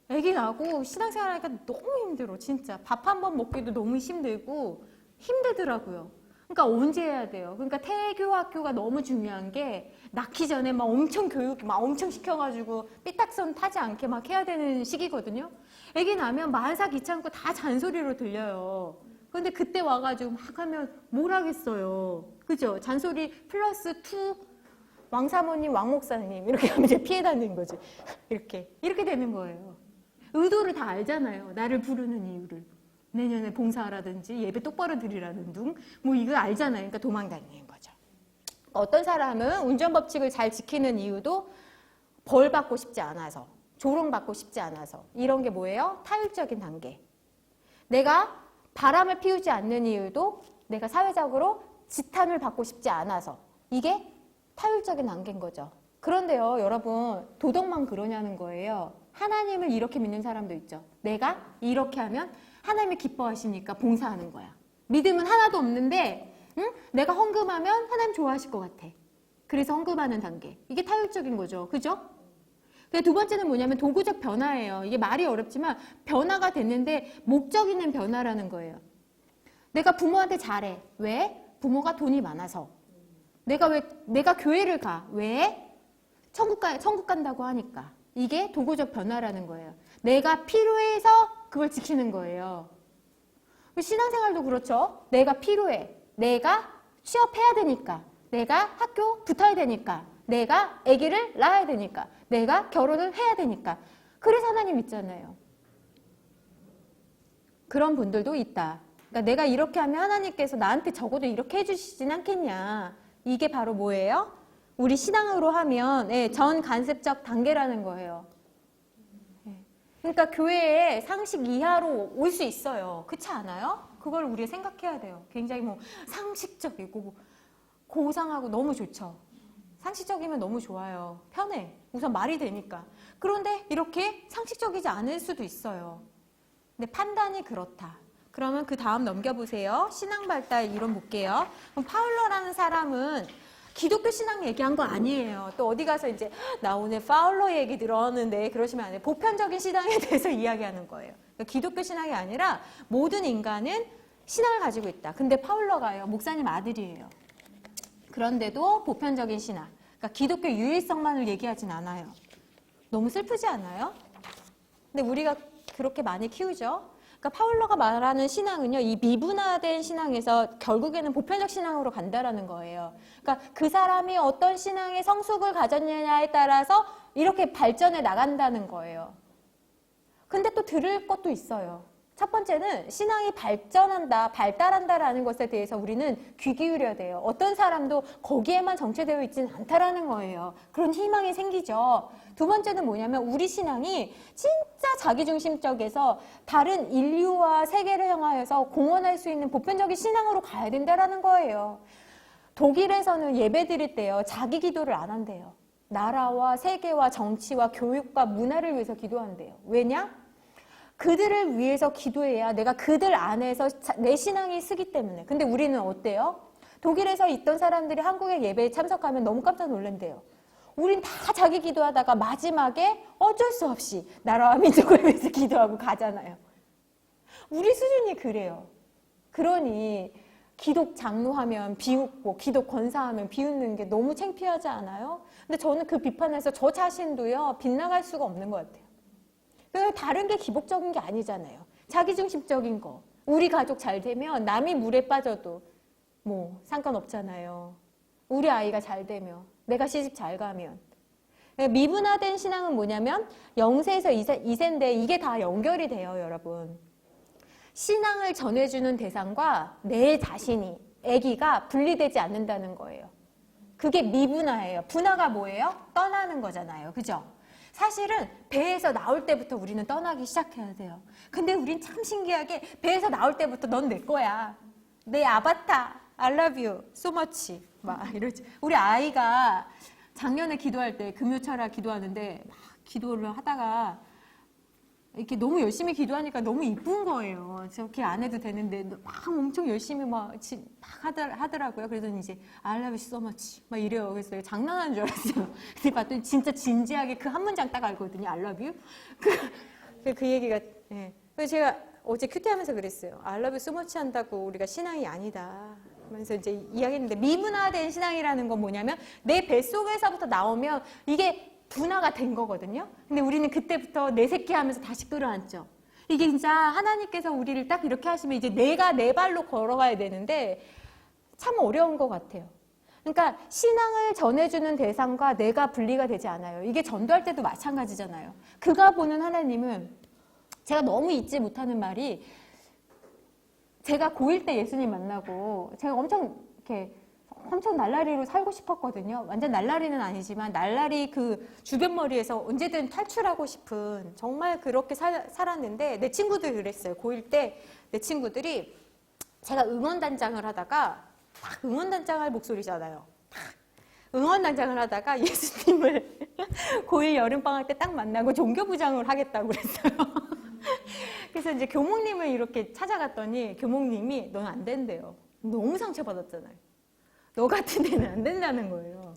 애기 나고 신앙생활 하니까 너무 힘들어. 진짜 밥 한 번 먹기도 너무 힘들고 힘들더라고요. 그러니까 언제 해야 돼요? 그러니까 태교학교가 너무 중요한 게 낳기 전에 막 엄청 교육 막 엄청 시켜가지고 삐딱선 타지 않게 막 해야 되는 시기거든요. 애기 나면 만사 귀찮고 다 잔소리로 들려요. 그런데 그때 와가지고 막 하면 뭘 하겠어요. 그죠? 잔소리 플러스 2 왕사모님, 왕목사님 이렇게 하면 이제 피해 다니는 거지. 이렇게 되는 거예요. 의도를 다 알잖아요. 나를 부르는 이유를. 내년에 봉사하라든지 예배 똑바로 드리라는 둥. 뭐 이거 알잖아요. 그러니까 도망다니는 거죠. 어떤 사람은 운전법칙을 잘 지키는 이유도 벌 받고 싶지 않아서, 조롱받고 싶지 않아서. 이런 게 뭐예요? 타율적인 단계. 내가 바람을 피우지 않는 이유도 내가 사회적으로 지탄을 받고 싶지 않아서. 이게 타율적인 단계인 거죠. 그런데요, 여러분, 도덕만 그러냐는 거예요. 하나님을 이렇게 믿는 사람도 있죠. 내가 이렇게 하면 하나님이 기뻐하시니까 봉사하는 거야. 믿음은 하나도 없는데 내가 헌금하면 하나님 좋아하실 것 같아. 그래서 헌금하는 단계. 이게 타율적인 거죠. 그죠? 두 번째는 뭐냐면 도구적 변화예요. 이게 말이 어렵지만 변화가 됐는데 목적 있는 변화라는 거예요. 내가 부모한테 잘해. 왜? 부모가 돈이 많아서. 내가 교회를 가. 왜? 천국 간다고 하니까. 이게 도구적 변화라는 거예요. 내가 필요해서 그걸 지키는 거예요. 신앙생활도 그렇죠. 내가 필요해. 내가 취업해야 되니까. 내가 학교 붙어야 되니까. 내가 아기를 낳아야 되니까. 내가 결혼을 해야 되니까. 그래서 하나님 있잖아요. 그런 분들도 있다. 그러니까 내가 이렇게 하면 하나님께서 나한테 적어도 이렇게 해주시진 않겠냐. 이게 바로 뭐예요? 우리 신앙으로 하면 전 간섭적 단계라는 거예요. 그러니까 교회에 상식 이하로 올 수 있어요. 그렇지 않아요? 그걸 우리가 생각해야 돼요. 굉장히 뭐 상식적이고 고상하고 너무 좋죠. 상식적이면 너무 좋아요. 편해. 우선 말이 되니까. 그런데 이렇게 상식적이지 않을 수도 있어요. 근데 판단이 그렇다. 그러면 그 다음 넘겨보세요. 신앙 발달 이론 볼게요. 그럼 파울러라는 사람은 기독교 신앙 얘기한 거 아니에요. 또 어디 가서 이제 나 오늘 파울러 얘기 들었는데 그러시면 안 돼요. 보편적인 신앙에 대해서 이야기하는 거예요. 그러니까 기독교 신앙이 아니라 모든 인간은 신앙을 가지고 있다. 근데 파울러가요. 목사님 아들이에요. 그런데도 보편적인 신앙. 그러니까 기독교 유일성만을 얘기하진 않아요. 너무 슬프지 않아요? 근데 우리가 그렇게 많이 키우죠. 그러니까 파울러가 말하는 신앙은요, 이 미분화된 신앙에서 결국에는 보편적 신앙으로 간다라는 거예요. 그러니까 그 사람이 어떤 신앙의 성숙을 가졌느냐에 따라서 이렇게 발전해 나간다는 거예요. 근데 또 들을 것도 있어요. 첫 번째는 신앙이 발전한다, 발달한다라는 것에 대해서 우리는 귀 기울여야 돼요. 어떤 사람도 거기에만 정체되어 있지는 않다라는 거예요. 그런 희망이 생기죠. 두 번째는 뭐냐면 우리 신앙이 진짜 자기중심적에서 다른 인류와 세계를 향하여서 공헌할 수 있는 보편적인 신앙으로 가야 된다라는 거예요. 독일에서는 예배 드릴 때요, 자기 기도를 안 한대요. 나라와 세계와 정치와 교육과 문화를 위해서 기도한대요. 왜냐? 그들을 위해서 기도해야 내가 그들 안에서 내 신앙이 쓰기 때문에. 근데 우리는 어때요? 독일에서 있던 사람들이 한국의 예배에 참석하면 너무 깜짝 놀란대요. 우린 다 자기 기도하다가 마지막에 어쩔 수 없이 나라와 민족을 위해서 기도하고 가잖아요. 우리 수준이 그래요. 그러니 기독 장로하면 비웃고 기독 권사하면 비웃는 게 너무 창피하지 않아요? 근데 저는 그 비판에서 저 자신도요, 빗나갈 수가 없는 것 같아요. 다른 게 기복적인 게 아니잖아요. 자기중심적인 거. 우리 가족 잘 되면 남이 물에 빠져도 뭐 상관없잖아요. 우리 아이가 잘 되면, 내가 시집 잘 가면. 미분화된 신앙은 뭐냐면 0세에서 2세인데 이게 다 연결이 돼요, 여러분. 신앙을 전해주는 대상과 내 자신이, 아기가 분리되지 않는다는 거예요. 그게 미분화예요. 분화가 뭐예요? 떠나는 거잖아요. 그죠? 사실은 배에서 나올 때부터 우리는 떠나기 시작해야 돼요. 근데 우린 참 신기하게 배에서 나올 때부터 넌 내 거야. 내 아바타. I love you so much. 막 이러지. 우리 아이가 작년에 기도할 때 금요철야 기도하는데 막 기도를 하다가 이렇게 너무 열심히 기도하니까 너무 이쁜 거예요. 저렇게 안 해도 되는데 막 엄청 열심히 막 하더라고요. 그러더니 이제 I love you so much 막 이래요. 그래서 장난하는 줄 알았어요. 근데 봤더니 진짜 진지하게 그 한 문장 딱 알거든요. I love you. 그 얘기가. 예. 그래서 제가 어제 큐티하면서 그랬어요. I love you so much 한다고 우리가 신앙이 아니다. 그래서 이제 이야기했는데 미분화된 신앙이라는 건 뭐냐면 내 뱃속에서부터 나오면 이게 분화가 된 거거든요. 근데 우리는 그때부터 내 새끼 하면서 다시 끌어안죠. 이게 진짜 하나님께서 우리를 딱 이렇게 하시면 이제 내가 내 발로 걸어가야 되는데 참 어려운 것 같아요. 그러니까 신앙을 전해주는 대상과 내가 분리가 되지 않아요. 이게 전도할 때도 마찬가지잖아요. 그가 보는 하나님은, 제가 너무 잊지 못하는 말이, 제가 고1 때 예수님 만나고 제가 엄청 날라리로 살고 싶었거든요. 완전 날라리는 아니지만 날라리 그 주변머리에서 언제든 탈출하고 싶은, 정말 그렇게 살았는데 내 친구들이 그랬어요. 고1 때 내 친구들이, 제가 응원단장을 하다가, 딱 응원단장 할 목소리잖아요. 응원단장을 하다가 예수님을 고1 여름방학 때 딱 만나고 종교부장을 하겠다고 그랬어요. 그래서 이제 교목님을 이렇게 찾아갔더니 교목님이 넌 안 된대요. 너무 상처받았잖아요. 너 같은 애는 안 된다는 거예요.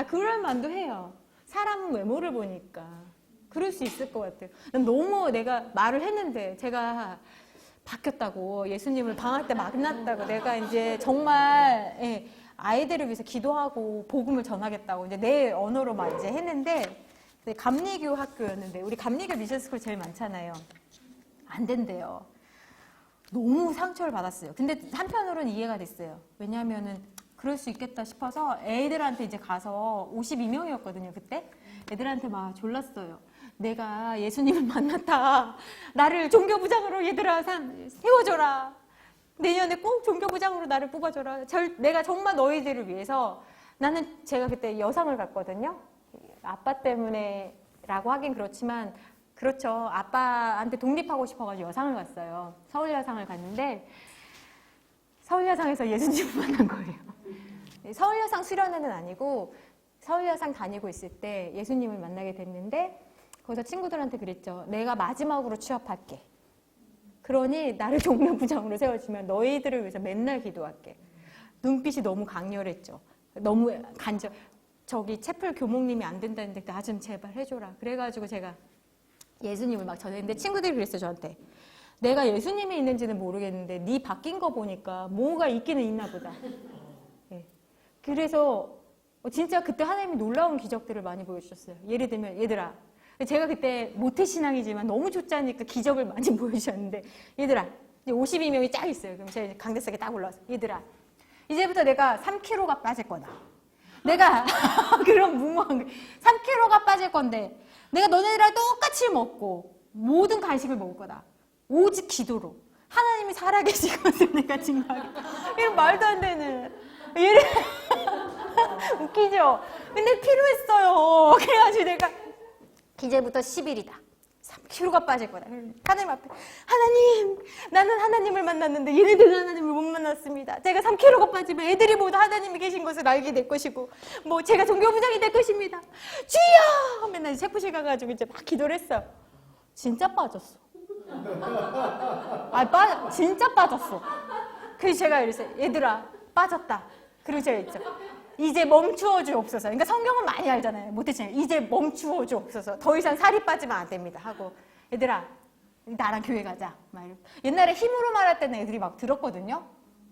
그럴 만도 해요. 사람은 외모를 보니까. 그럴 수 있을 것 같아요. 너무 내가 말을 했는데, 제가 바뀌었다고, 예수님을 방학 때 만났다고, 내가 이제 정말 아이들을 위해서 기도하고 복음을 전하겠다고 이제 내 언어로 막 이제 했는데, 감리교 학교였는데, 우리 감리교 미션스쿨 제일 많잖아요. 안 된대요. 너무 상처를 받았어요. 근데 한편으로는 이해가 됐어요. 왜냐하면은 그럴 수 있겠다 싶어서 애들한테 이제 가서 52명이었거든요, 그때. 애들한테 막 졸랐어요. 내가 예수님을 만났다. 나를 종교부장으로 얘들아 세워줘라. 내년에 꼭 종교부장으로 나를 뽑아줘라. 내가 정말 너희들을 위해서. 나는 제가 그때 여상을 갔거든요. 아빠 때문에라고 하긴 그렇지만, 그렇죠. 아빠한테 독립하고 싶어가지고 여상을 갔어요. 서울 여상을 갔는데 서울 여상에서 예수님을 만난 거예요. 서울 여상 수련회는 아니고 서울여상 다니고 있을 때 예수님을 만나게 됐는데 거기서 친구들한테 그랬죠. 내가 마지막으로 취업할게. 그러니 나를 종려부장으로 세워주면 너희들을 위해서 맨날 기도할게. 눈빛이 너무 강렬했죠. 너무 간절. 저기 채플 교목님이 안 된다는데 나 좀 제발 해줘라. 그래가지고 제가 예수님을 막 전했는데 친구들이 그랬어요, 저한테. 내가 예수님이 있는지는 모르겠는데 네 바뀐 거 보니까 뭐가 있기는 있나 보다. 네. 그래서 진짜 그때 하나님이 놀라운 기적들을 많이 보여주셨어요. 예를 들면 얘들아, 제가 그때 모태신앙이지만 너무 좋자니까 기적을 많이 보여주셨는데 얘들아, 이제 52명이 쫙 있어요. 그럼 제가 강대석에 딱 올라와서 얘들아, 이제부터 내가 3kg가 빠질 거다. 내가 그런 무모한 3kg가 빠질 건데 내가 너네들이랑 똑같이 먹고 모든 간식을 먹을 거다. 오직 기도로 하나님이 살아계신 것을 내가 증거하겠다. 이런 말도 안 되는 이래. 웃기죠? 근데 필요했어요. 그래가지고 내가 이제부터 10일이다. 3kg가 빠질 거다. 하나님 앞에 하나님, 나는 하나님을 만났는데 얘네들은 하나님을 못 만났습니다. 제가 3kg가 빠지면 애들이 모두 하나님이 계신 것을 알게 될 것이고 뭐 제가 종교부장이 될 것입니다. 주여! 맨날 세포실 가가지고 이제 막 기도를 했어요. 진짜 빠졌어. 진짜 빠졌어. 그래서 제가 이랬어요. 얘들아, 빠졌다. 그리고 제가 있죠. 이제 멈추어 주옵소서. 그러니까 성경은 많이 알잖아요. 못했잖아요. 이제 멈추어 주옵소서. 더 이상 살이 빠지면 안 됩니다. 하고 얘들아, 나랑 교회 가자. 막 이러고. 옛날에 힘으로 말할 때는 애들이 막 들었거든요.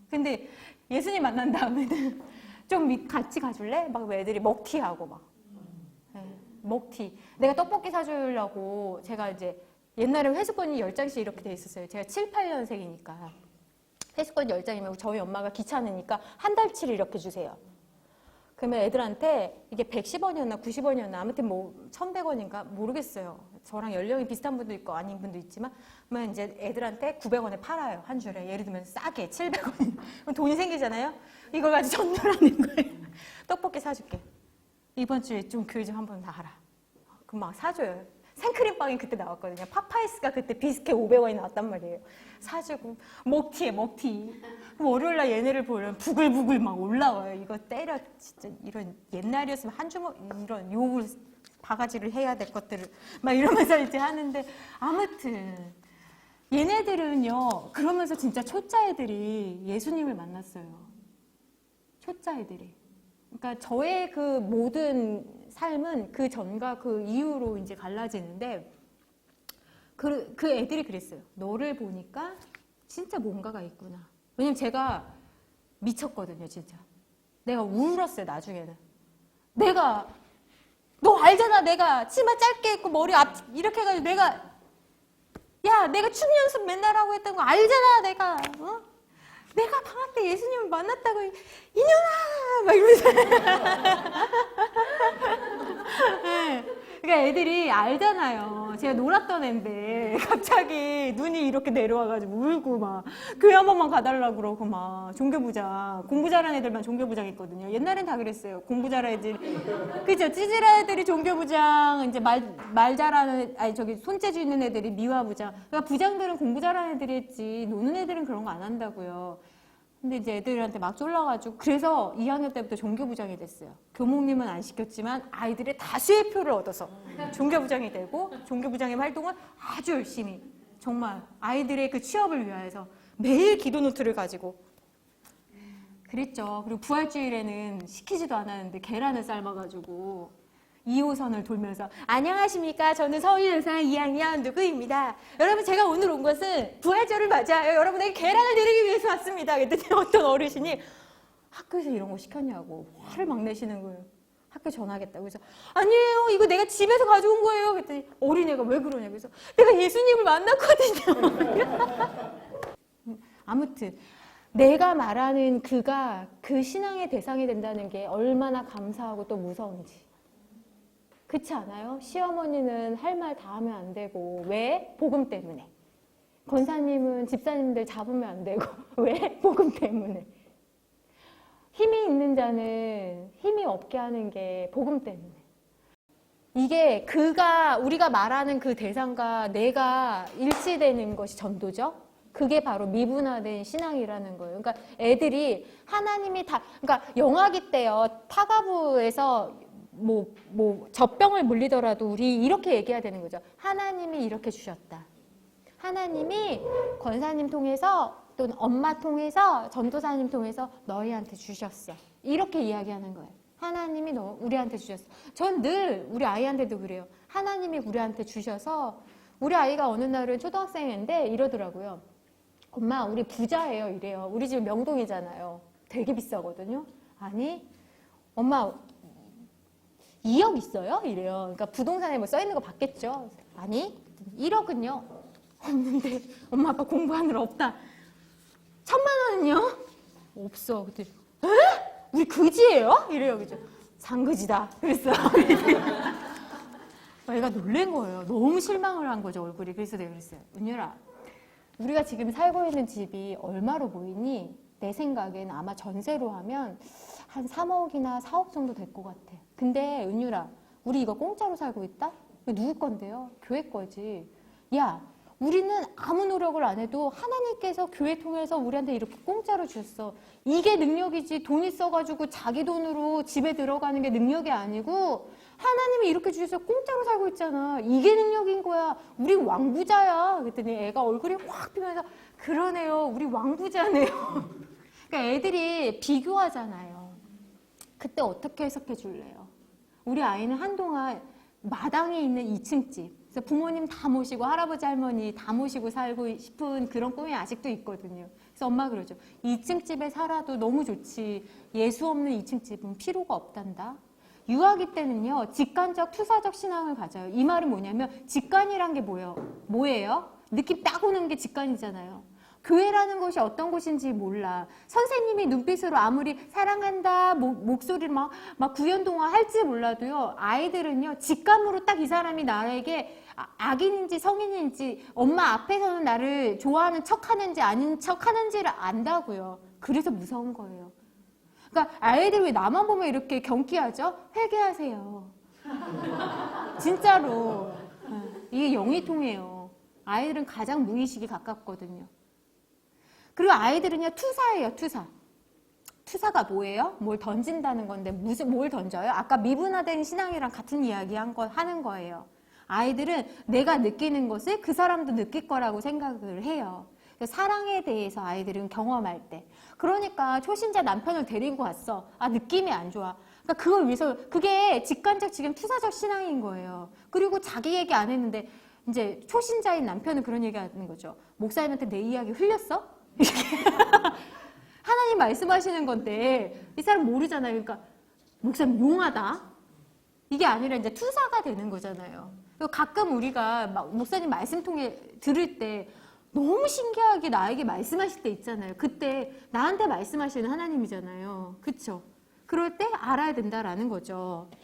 근데 예수님 만난 다음에는 좀 같이 가줄래? 막 애들이 먹튀하고 막. 네, 먹튀. 내가 떡볶이 사주려고 제가 이제 옛날에 회수권이 10장씩 이렇게 돼 있었어요. 제가 7, 8년생이니까. 회수권 10장이면 저희 엄마가 귀찮으니까 한 달치를 이렇게 주세요. 그러면 애들한테 이게 110원이었나 90원이었나 아무튼 뭐 1100원인가 모르겠어요. 저랑 연령이 비슷한 분도 있고 아닌 분도 있지만 그러면 이제 애들한테 900원에 팔아요. 한 줄에. 예를 들면 싸게 700원. 그럼 돈이 생기잖아요. 이걸 가지고 전달하는 거예요. 떡볶이 사줄게. 이번 주에 좀 교회 좀 한번 나가라. 그럼 막 사줘요. 생크림빵이 그때 나왔거든요. 파파이스가 그때 비스켓 500원이 나왔단 말이에요. 사주고 먹튀에 먹튀. 월요일날 얘네를 보면 부글부글 막 올라와요. 이거 때려 진짜 이런 옛날이었으면 한 주먹 이런 욕을 바가지를 해야 될 것들을 막 이러면서 이제 하는데 아무튼 얘네들은요. 그러면서 진짜 초짜 애들이 예수님을 만났어요. 초짜 애들이. 그러니까 저의 그 모든 삶은 그 전과 그 이후로 이제 갈라지는데 그 애들이 그랬어요. 너를 보니까 진짜 뭔가가 있구나. 왜냐면 제가 미쳤거든요, 진짜. 내가 울었어요, 나중에는. 너 알잖아, 내가 치마 짧게 입고 머리 앞 이렇게 해가지고 내가 춤 연습 맨날 하고 했던 거 알잖아, 내가. 어? 내가 방학 때 예수님을 만났다고 이년아! 막 이러면서. 네. 그러니까 애들이 알잖아요. 제가 놀았던 애인데 갑자기 눈이 이렇게 내려와가지고 울고 막 교회 한 번만 가달라고 그러고 막 종교부장. 공부 잘하는 애들만 종교부장 있거든요. 옛날엔 다 그랬어요. 공부 잘하는 애들. 그죠? 찌질한 애들이 종교부장, 이제 말 잘하는, 손재주 있는 애들이 미화부장. 그러니까 부장들은 공부 잘하는 애들이 했지. 노는 애들은 그런 거 안 한다고요. 근데 이제 애들한테 막 쫄라가지고 그래서 2학년 때부터 종교부장이 됐어요. 교목님은 안 시켰지만 아이들의 다수의 표를 얻어서 종교부장이 되고 종교부장의 활동을 아주 열심히 정말 아이들의 그 취업을 위하여서 매일 기도 노트를 가지고 그랬죠. 그리고 부활주일에는 시키지도 않았는데 계란을 삶아가지고 2호선을 돌면서 안녕하십니까. 저는 서울여상 2학년 누구입니다. 여러분 제가 오늘 온 것은 부활절을 맞아요. 여러분에게 계란을 드리기 위해서 왔습니다. 그랬더니 어떤 어르신이 학교에서 이런 거 시켰냐고 화를 막 내시는 거예요. 학교 전화하겠다고. 그래서 아니에요. 이거 내가 집에서 가져온 거예요. 그랬더니 어린애가 왜 그러냐고. 그래서 내가 예수님을 만났거든요. 아무튼 내가 말하는 그가 그 신앙의 대상이 된다는 게 얼마나 감사하고 또 무서운지. 그렇지 않아요? 시어머니는 할 말 다 하면 안 되고 왜? 복음 때문에. 권사님은 집사님들 잡으면 안 되고 왜? 복음 때문에. 힘이 있는 자는 힘이 없게 하는 게 복음 때문에. 이게 우리가 말하는 그 대상과 내가 일치되는 것이 전도죠. 그게 바로 미분화된 신앙이라는 거예요. 그러니까 애들이 하나님이 그러니까 영아기 때요. 타가부에서 젖병을 물리더라도 우리 이렇게 얘기해야 되는 거죠. 하나님이 이렇게 주셨다. 하나님이 권사님 통해서 또는 엄마 통해서 전도사님 통해서 너희한테 주셨어. 이렇게 이야기하는 거예요. 하나님이 우리한테 주셨어. 전 늘 우리 아이한테도 그래요. 하나님이 우리한테 주셔서 우리 아이가 어느 날은 초등학생인데 이러더라고요. 엄마 우리 부자예요 이래요. 우리 집 명동이잖아요. 되게 비싸거든요. 아니 엄마 2억 있어요? 이래요. 그러니까 부동산에 뭐 써있는 거 봤겠죠. 아니 1억은요 없는데 엄마 아빠 공부하느라 없다. 1,000만 원은요? 없어. 그때 에? 우리 그지예요? 이래요. 그죠? 상그지다. 그랬어. 애가 놀란 거예요. 너무 실망을 한 거죠, 얼굴이. 그래서 내가 그랬어요. 은율아, 우리가 지금 살고 있는 집이 얼마로 보이니? 내 생각엔 아마 전세로 하면 한 3억이나 4억 정도 될 것 같아. 근데 은율아, 우리 이거 공짜로 살고 있다? 이거 누구 건데요? 교회 거지. 야, 우리는 아무 노력을 안 해도 하나님께서 교회 통해서 우리한테 이렇게 공짜로 주셨어. 이게 능력이지. 돈 있어가지고 자기 돈으로 집에 들어가는 게 능력이 아니고 하나님이 이렇게 주셔서 공짜로 살고 있잖아. 이게 능력인 거야. 우리 왕부자야. 그랬더니 애가 얼굴이 확 피면서 그러네요. 우리 왕부자네요. 그러니까 애들이 비교하잖아요. 그때 어떻게 해석해 줄래요? 우리 아이는 한동안 마당에 있는 2층 집. 그래서 부모님 다 모시고 할아버지 할머니 다 모시고 살고 싶은 그런 꿈이 아직도 있거든요. 그래서 엄마가 그러죠. 2층 집에 살아도 너무 좋지. 예수 없는 2층 집은 필요가 없단다. 유아기 때는요. 직관적 투사적 신앙을 가져요. 이 말은 뭐냐면 직관이란 게 뭐예요? 느낌 딱 오는 게 직관이잖아요. 교회라는 곳이 어떤 곳인지 몰라. 선생님이 눈빛으로 아무리 사랑한다, 목소리를 막 구연동화 할지 몰라도요. 아이들은요. 직감으로 딱 이 사람이 나에게 악인인지 성인인지 엄마 앞에서는 나를 좋아하는 척하는지 아닌 척하는지를 안다고요. 그래서 무서운 거예요. 그러니까 아이들 왜 나만 보면 이렇게 경기하죠? 회개하세요. 진짜로. 이게 영이 통해요. 아이들은 가장 무의식이 가깝거든요. 그리고 아이들은요, 투사예요, 투사. 투사가 뭐예요? 뭘 던진다는 건데, 뭘 던져요? 아까 미분화된 신앙이랑 같은 이야기 하는 거예요. 아이들은 내가 느끼는 것을 그 사람도 느낄 거라고 생각을 해요. 사랑에 대해서 아이들은 경험할 때. 그러니까 초신자 남편을 데리고 왔어. 아, 느낌이 안 좋아. 그러니까 그걸 위해서, 그게 직관적 지금 투사적 신앙인 거예요. 그리고 자기 얘기 안 했는데, 이제 초신자인 남편은 그런 얘기 하는 거죠. 목사님한테 내 이야기 흘렸어? 하나님 말씀하시는 건데 이 사람 모르잖아요. 그러니까 목사님 용하다. 이게 아니라 이제 투사가 되는 거잖아요. 가끔 우리가 막 목사님 말씀 통해 들을 때 너무 신기하게 나에게 말씀하실 때 있잖아요. 그때 나한테 말씀하시는 하나님이잖아요. 그렇죠? 그럴 때 알아야 된다라는 거죠.